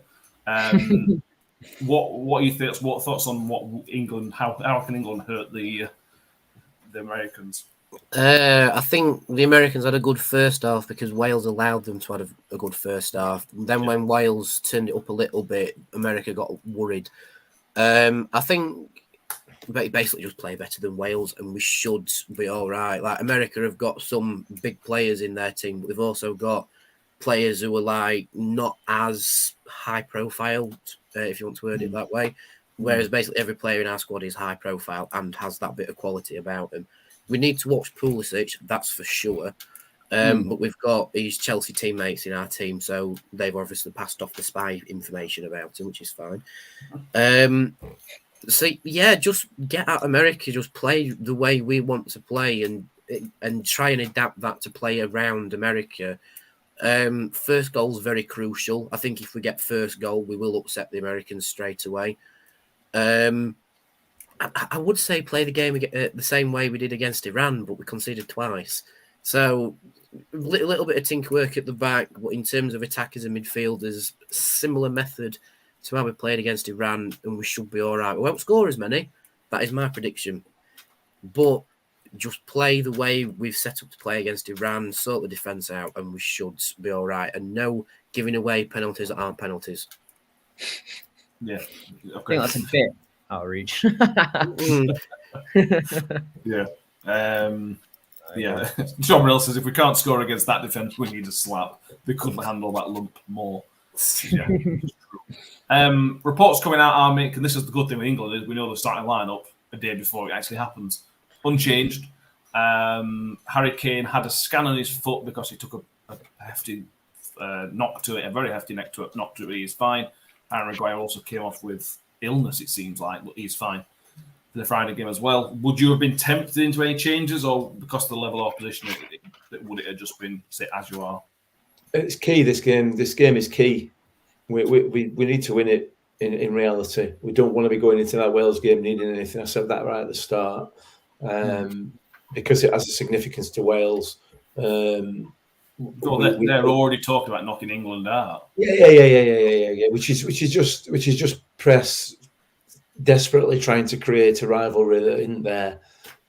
What you think? What thoughts on what England? How can England hurt the Americans? I think the Americans had a good first half because Wales allowed them to have a good first half. Then when Wales turned it up a little bit, America got worried. I think they basically just play better than Wales, and we should be all right. Like America have got some big players in their team, but they've also got players who are like not as high profile, if you want to word it that way. Whereas basically every player in our squad is high profile and has that bit of quality about them. We need to watch Pulisic, that's for sure. But we've got these Chelsea teammates in our team, so they've obviously passed off the spy information about him, which is fine. So yeah, just get at America, just play the way we want to play, and try and adapt that to play around America. First goal is very crucial. I think if we get first goal, we will upset the Americans straight away. I would say play the game the same way we did against Iran, but we conceded twice. So a little bit of tinker work at the back, but in terms of attackers and midfielders, similar method to how we played against Iran, and we should be all right. We won't score as many. That is my prediction. But just play the way we've set up to play against Iran, sort the defence out, and we should be all right. And no giving away penalties that aren't penalties. Yeah. I think that's a bit outreach. Yeah. Yeah. John Morell says if we can't score against that defence, we need a slap. They couldn't handle that lump more. Yeah. Reports coming out are making, and this is the good thing with England, is we know the starting lineup a day before it actually happens. Unchanged. Harry Kane had a scan on his foot because he took a hefty knock to it, a very hefty knock to it. He's fine. Aaron Maguire also came off with illness, it seems like, but he's fine for the Friday game as well. Would you have been tempted into any changes, or because of the level of opposition, would it have just been sit as you are? It's key. This game is key. We need to win it in reality. We don't want to be going into that Wales game needing anything. I said that right at the start. Because it has a significance to Wales. They're already talking about knocking England out. Yeah. Which is just press desperately trying to create a rivalry that isn't there.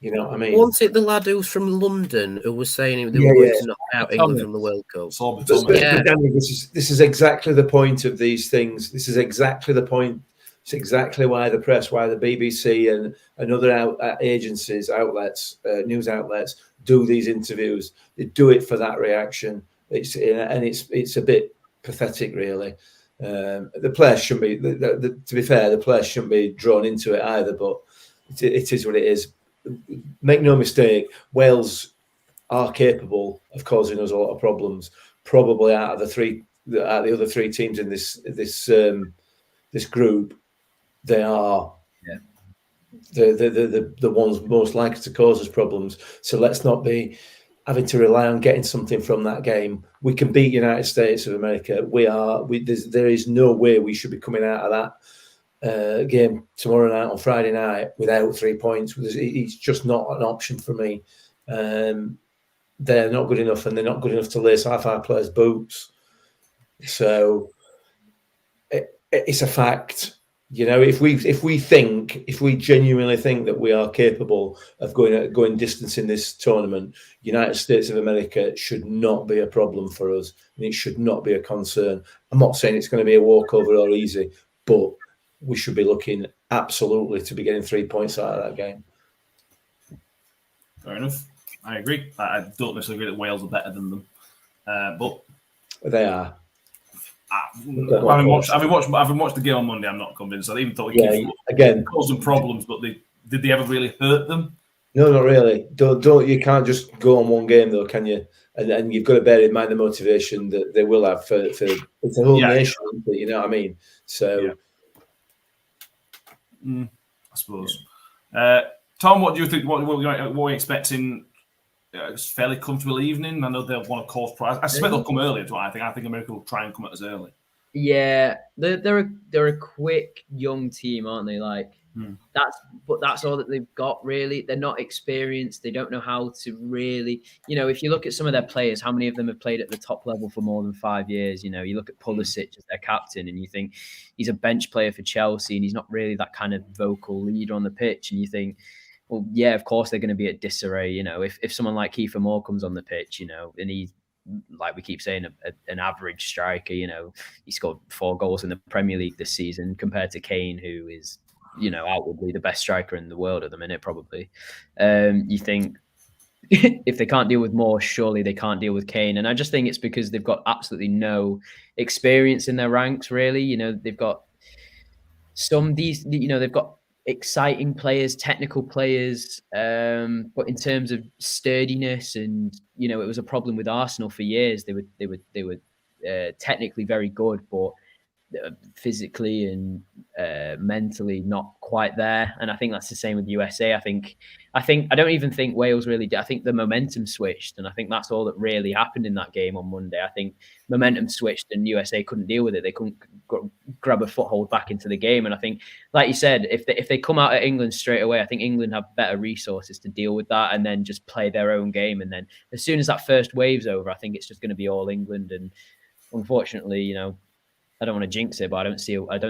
You know what I mean? Wasn't it the lad who's from London who was saying they were going to knock out England from the World Cup? But Danny, this is exactly the point of these things. This is exactly the point. It's exactly why the press, why the BBC and other agencies, outlets, news outlets do these interviews. They do it for that reaction. It's a bit pathetic, really. The players shouldn't be. To be fair, the players shouldn't be drawn into it either. But it is what it is. Make no mistake, Wales are capable of causing us a lot of problems. Probably out of the other three teams in this group, they are the ones most likely to cause us problems. So let's not be having to rely on getting something from that game. We can beat United States of America. There is no way we should be coming out of that game tomorrow night on Friday night without 3 points. It's just not an option for me. They're not good enough, and they're not good enough to lace half our players' boots. So it's a fact. You know, if we genuinely think that we are capable of going distance in this tournament, United States of America should not be a problem for us, and it should not be a concern. I'm not saying it's going to be a walkover or easy, but we should be looking absolutely to be getting 3 points out of that game. Fair enough. I agree. I don't necessarily agree that Wales are better than them, but they are. Having watched the game on Monday, I'm not convinced. I even thought again caused them problems, but did they ever really hurt them? No, not really. Don't you can't just go on one game though, can you? And you've got to bear in mind the motivation that they will have for it's a whole nation, you know what I mean? So, I suppose. Tom, what do you think? What are we expecting? Fairly comfortable evening. I know they'll want to cause prize. I suspect they'll come early. I think America will try and come at us early. Yeah, they're a quick young team, aren't they? Like that's all that they've got really. They're not experienced. They don't know how to really. You know, if you look at some of their players, how many of them have played at the top level for more than 5 years? You know, you look at Pulisic as their captain, and you think he's a bench player for Chelsea, and he's not really that kind of vocal leader on the pitch, and you think, well, yeah, of course they're going to be at disarray. You know, if someone like Kiefer Moore comes on the pitch, you know, and he's, like we keep saying, an average striker, you know, he scored 4 goals in the Premier League this season compared to Kane, who is, you know, outwardly the best striker in the world at the minute, probably. You think if they can't deal with Moore, surely they can't deal with Kane. And I just think it's because they've got absolutely no experience in their ranks, really. You know, they've got they've got exciting players, technical players, but in terms of sturdiness, and you know, it was a problem with Arsenal for years. They were technically very good, but physically and mentally not quite there. And I think that's the same with USA. I don't even think Wales really did. I think the momentum switched, and I think that's all that really happened in that game on Monday. I think momentum switched and USA couldn't deal with it. They couldn't grab a foothold back into the game. And I think, like you said, if they come out at England straight away, I think England have better resources to deal with that and then just play their own game. And then as soon as that first wave's over, I think it's just going to be all England. And unfortunately, you know, I don't want to jinx it, but I don't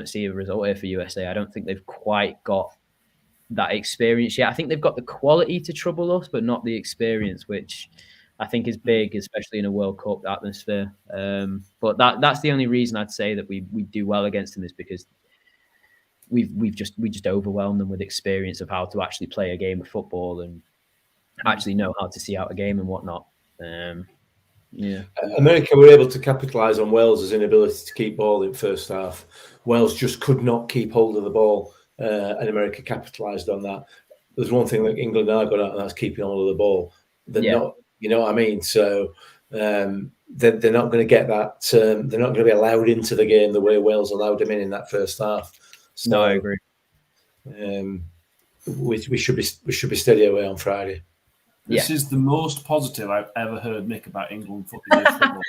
see a result here for USA. I don't think they've quite got that experience yet. I think they've got the quality to trouble us, but not the experience, which I think is big, especially in a World Cup atmosphere. But that's the only reason I'd say that we do well against them, is because we just overwhelm them with experience of how to actually play a game of football and actually know how to see out a game and whatnot. Yeah, America were able to capitalise on Wales' inability to keep ball in first half. Wales just could not keep hold of the ball, and America capitalised on that. There's one thing that England are good at, and that's keeping hold of the ball. They're not, you know what I mean? So they're not going to get that. They're not going to be allowed into the game the way Wales allowed them in that first half. So, no, I agree. We should be steady away on Friday. This is the most positive I've ever heard Nick about England football. I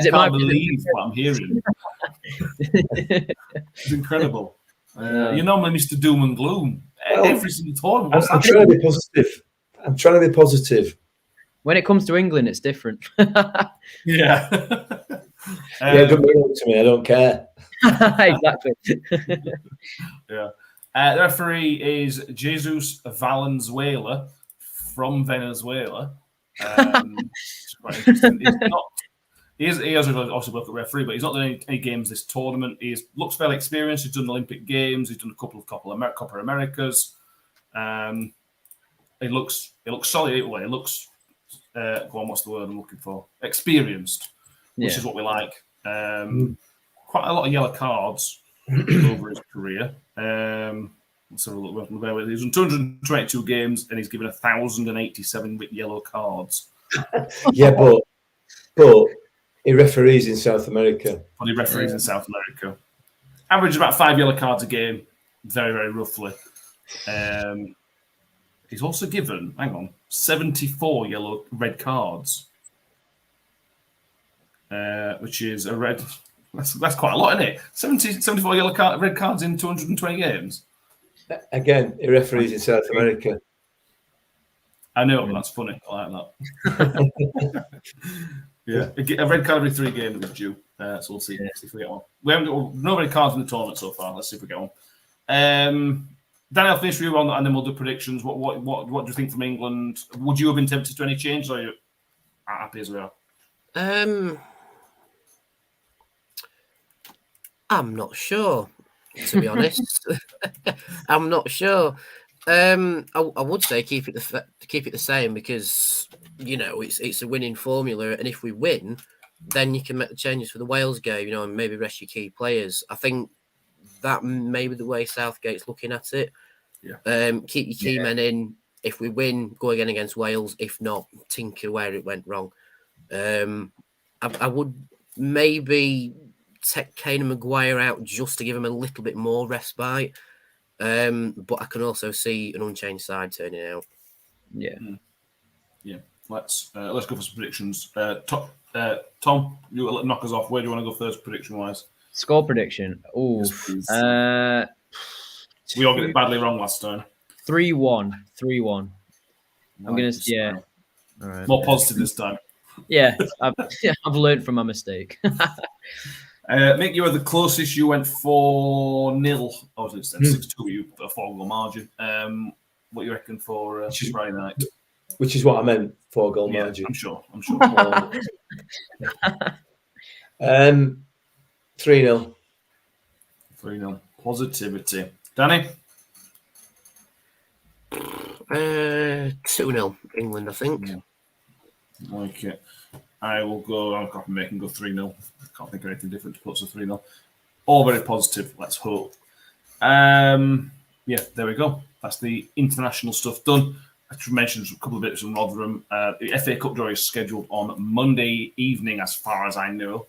can't believe what I'm hearing. It's incredible. You're normally Mr. Doom and Gloom. Every single tournament. I'm trying to be positive. I'm trying to be positive. When it comes to England, it's different. Yeah. Don't bring it up to me. I don't care. Exactly. Yeah. The referee is Jesus Valenzuela from Venezuela. It's quite interesting. He has obviously worked at referee, but he's not done any games this tournament. He looks fairly experienced. He's done Olympic Games. He's done a couple of Copa Americas. He looks solid. Well, he looks. Go on, what's the word I'm looking for? Experienced, which is what we like. Quite a lot of yellow cards over his career. Let's have a look. He's done 222 games and he's given 1,087 yellow cards. Yeah, but he referees in South America. But he referees in South America. Average about 5 yellow cards a game, very, very roughly. He's also given, 74 red cards, which is a red. That's quite a lot, isn't it? 74 red cards in 220 games. Again, he referees in South America. I know, but that's funny. I like that. Yeah, a red card every 3 games is due. So we'll see if we get one. We haven't got no red cards in the tournament so far. Let's see if we get one. Danny, I'll finish with you on that, and then we'll do predictions. What do you think from England? Would you have been tempted to any change, or are you happy as we are? I'm not sure, to be honest. I'm not sure. I would say keep it the same, because it's a winning formula, and if we win, then you can make the changes for the Wales game, and maybe rest your key players. I think that may be the way Southgate's looking at it. Yeah. Keep your key men in. If we win, go again against Wales. If not, tinker where it went wrong. I would maybe take Kane and Maguire out just to give him a little bit more respite. But I can also see an unchanged side turning out. Yeah. Yeah. Let's go for some predictions. Tom, you knock us off. Where do you want to go first, prediction-wise? Score prediction. Oh, we all got it badly wrong last time. 3-1. 3-1. I'm gonna. Yeah. All right. More positive this time. Yeah, I've learned from my mistake. Mick, you were the closest. You went 4-0. I was 6-2. You put a 4-goal margin. What you reckon for Friday night? Which is what I meant, 4-goal margin. I'm sure. 3-0. 3-0. Positivity. Danny? 2-0 England, I think. Yeah. Like it. I will go. I'll copy make and go 3-0. Can't think of anything different to put to 3-0. All very positive. Let's hope. Yeah, there we go. That's the international stuff done. I should mention a couple of bits from Rotherham. The FA Cup draw is scheduled on Monday evening, as far as I know.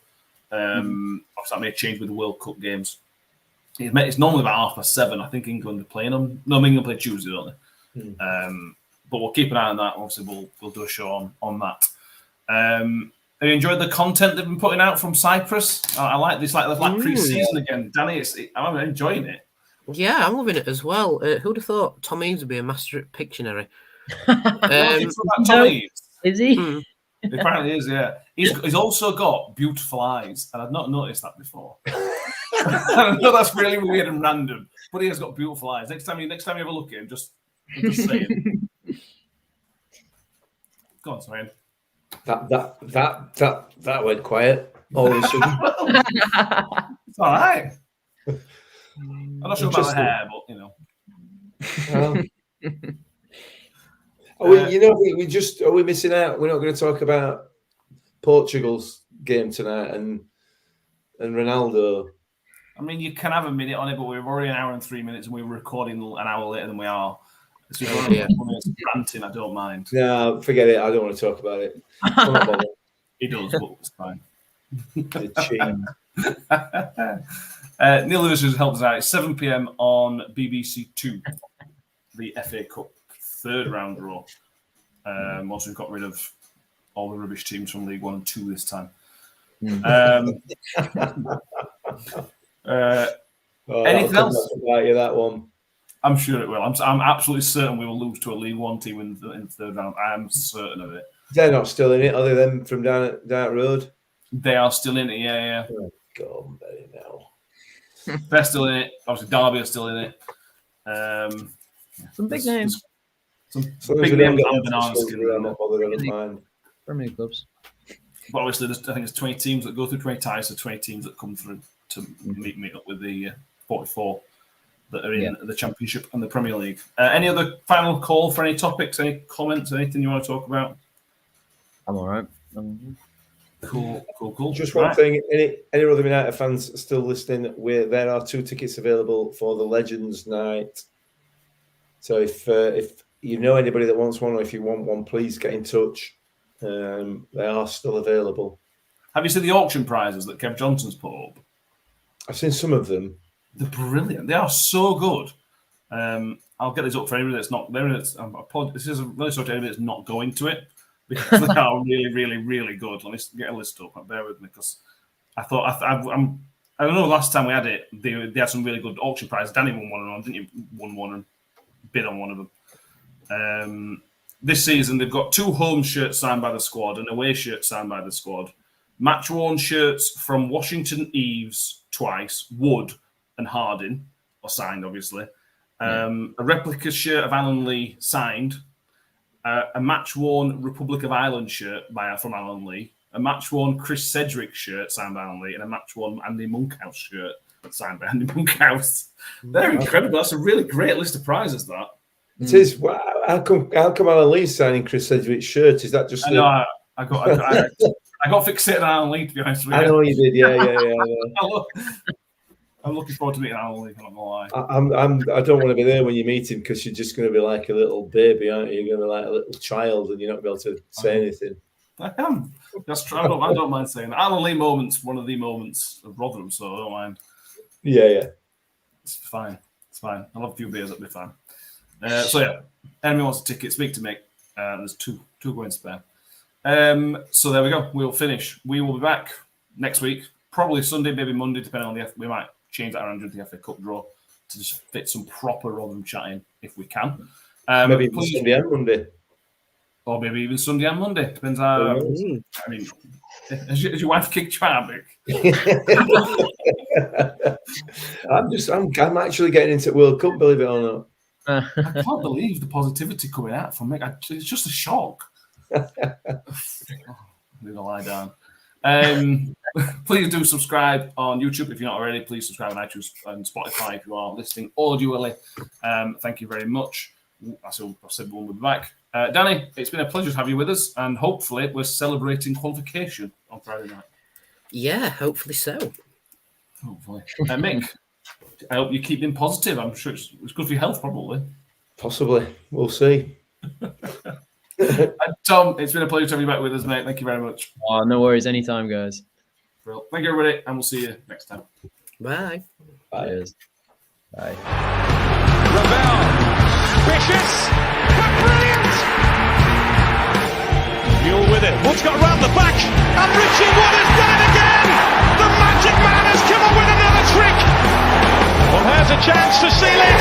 Obviously, that may change with the World Cup games. It's normally about 7:30. I think England are playing them. No, England play Tuesday, don't they? But we'll keep an eye on that. Obviously, we'll do a show on that. Have you enjoyed the content they've been putting out from Cyprus? I like this, like pre-season again. Danny, I'm enjoying it. Yeah, I'm loving it as well. Who'd have thought Tom Eames would be a master at Pictionary? Tom Eames. Is he? He apparently is, yeah. He's also got beautiful eyes, and I've not noticed that before. I know that's really weird and random, but he has got beautiful eyes. Next time you have a look at him, just saying. Go on, Ryan. That went quiet all of a sudden. It's all right. I'm not sure about the hair, but are we missing out? We're not going to talk about Portugal's game tonight and Ronaldo. I mean, you can have a minute on it, but we're already an hour and 3 minutes, and we're recording an hour later than we are. So ranting, I don't mind. No, forget it. I don't want to talk about it. I'm not bothered. He does, but it's fine. Neil Lewis has helped us out. It's 7 p.m. on BBC Two, the FA Cup third round draw. Also, we've got rid of all the rubbish teams from League 1 and 2 this time. Anything else? That one. I'm sure it will. I'm absolutely certain we will lose to a League 1 team in the third round. I am certain of it. They're not still in it, other than from down at road. They are still in it, yeah. Oh, God, better now. They're still in it. Obviously, Derby are still in it. Some big names. Some big names and bananas. Premier clubs. But obviously, I think there's 20 teams that go through 20 ties, so 20 teams that come through to meet up with the 44 that are in the Championship and the Premier League. Any other final call for any topics, any comments, anything you want to talk about? I'm all right. Cool. Just one thing. Any other United fans still listening? There are 2 tickets available for the Legends Night. So if you know anybody that wants one, or if you want one, please get in touch. They are still available. Have you seen the auction prizes that Kev Johnson's put up? I've seen some of them. They're brilliant. They are so good. I I'll get this up for anybody that's not there. This is a really sorry to anybody that's not going to it because they are really, really, really good. Let me get a list up. Bear with me because I thought I don't know. Last time we had it, they had some really good auction prizes. Danny won one of them, didn't you? Won one and bid on one of them. This season, they've got 2 home shirts signed by the squad, an away shirt signed by the squad, match-worn shirts from Washington Eves twice, Wood and Harding, are signed, obviously. A replica shirt of Alan Lee signed, a match-worn Republic of Ireland shirt from Alan Lee, a match-worn Chris Sedgwick shirt signed by Alan Lee, and a match-worn Andy Monkhouse shirt signed by Andy Monkhouse. They're incredible. That's a really great list of prizes, that. It is. Well, how come Alan Lee's signing Chris Sedgwick's shirt? Is that just? I know. I got fixated on Alan Lee, to be honest with you. I know you did. Yeah. I'm looking forward to meeting Alan Lee. I'm not gonna lie. I don't want to be there when you meet him because you're just going to be like a little baby, aren't you? You're going to be like a little child, and you're not going to be able to say anything. I am. I don't mind saying that. Alan Lee moments, one of the moments of Rotherham, so I don't mind. Yeah. It's fine. I'll have a few beers. That'll be fine. Enemy wants a ticket. Speak to me. There's two going spare. So there we go. We'll finish. We will be back next week, probably Sunday, maybe Monday, depending on we might change that around with the FA Cup draw to just fit some proper Rotherham chatting if we can. Maybe even Sunday and Monday. Or maybe even Sunday and Monday. Depends how. I mean, has your wife kicked you out, Mick? I'm actually getting into World Cup, believe it or not. I can't believe the positivity coming out from Mick. It's just a shock. I'm going to lie down. Please do subscribe on YouTube if you're not already. Please subscribe on iTunes and Spotify if you are listening audibly. Thank you very much. I said we'll be back. Danny, it's been a pleasure to have you with us, and hopefully we're celebrating qualification on Friday night. Yeah, hopefully so. Hopefully. Mick, I hope you keep being positive. I'm sure it's good for your health, probably. Possibly. We'll see. Tom, it's been a pleasure to have you back with us, mate. Thank you very much. Oh, no worries. Anytime, guys. Well, thank you, everybody, and we'll see you next time. Bye. Cheers. Bye. Ravel, vicious, but brilliant! Mule with it, Wood's got round the back, and Richie Wood has done it again! The magic man has come up with another trick! Well, here's a chance to seal it!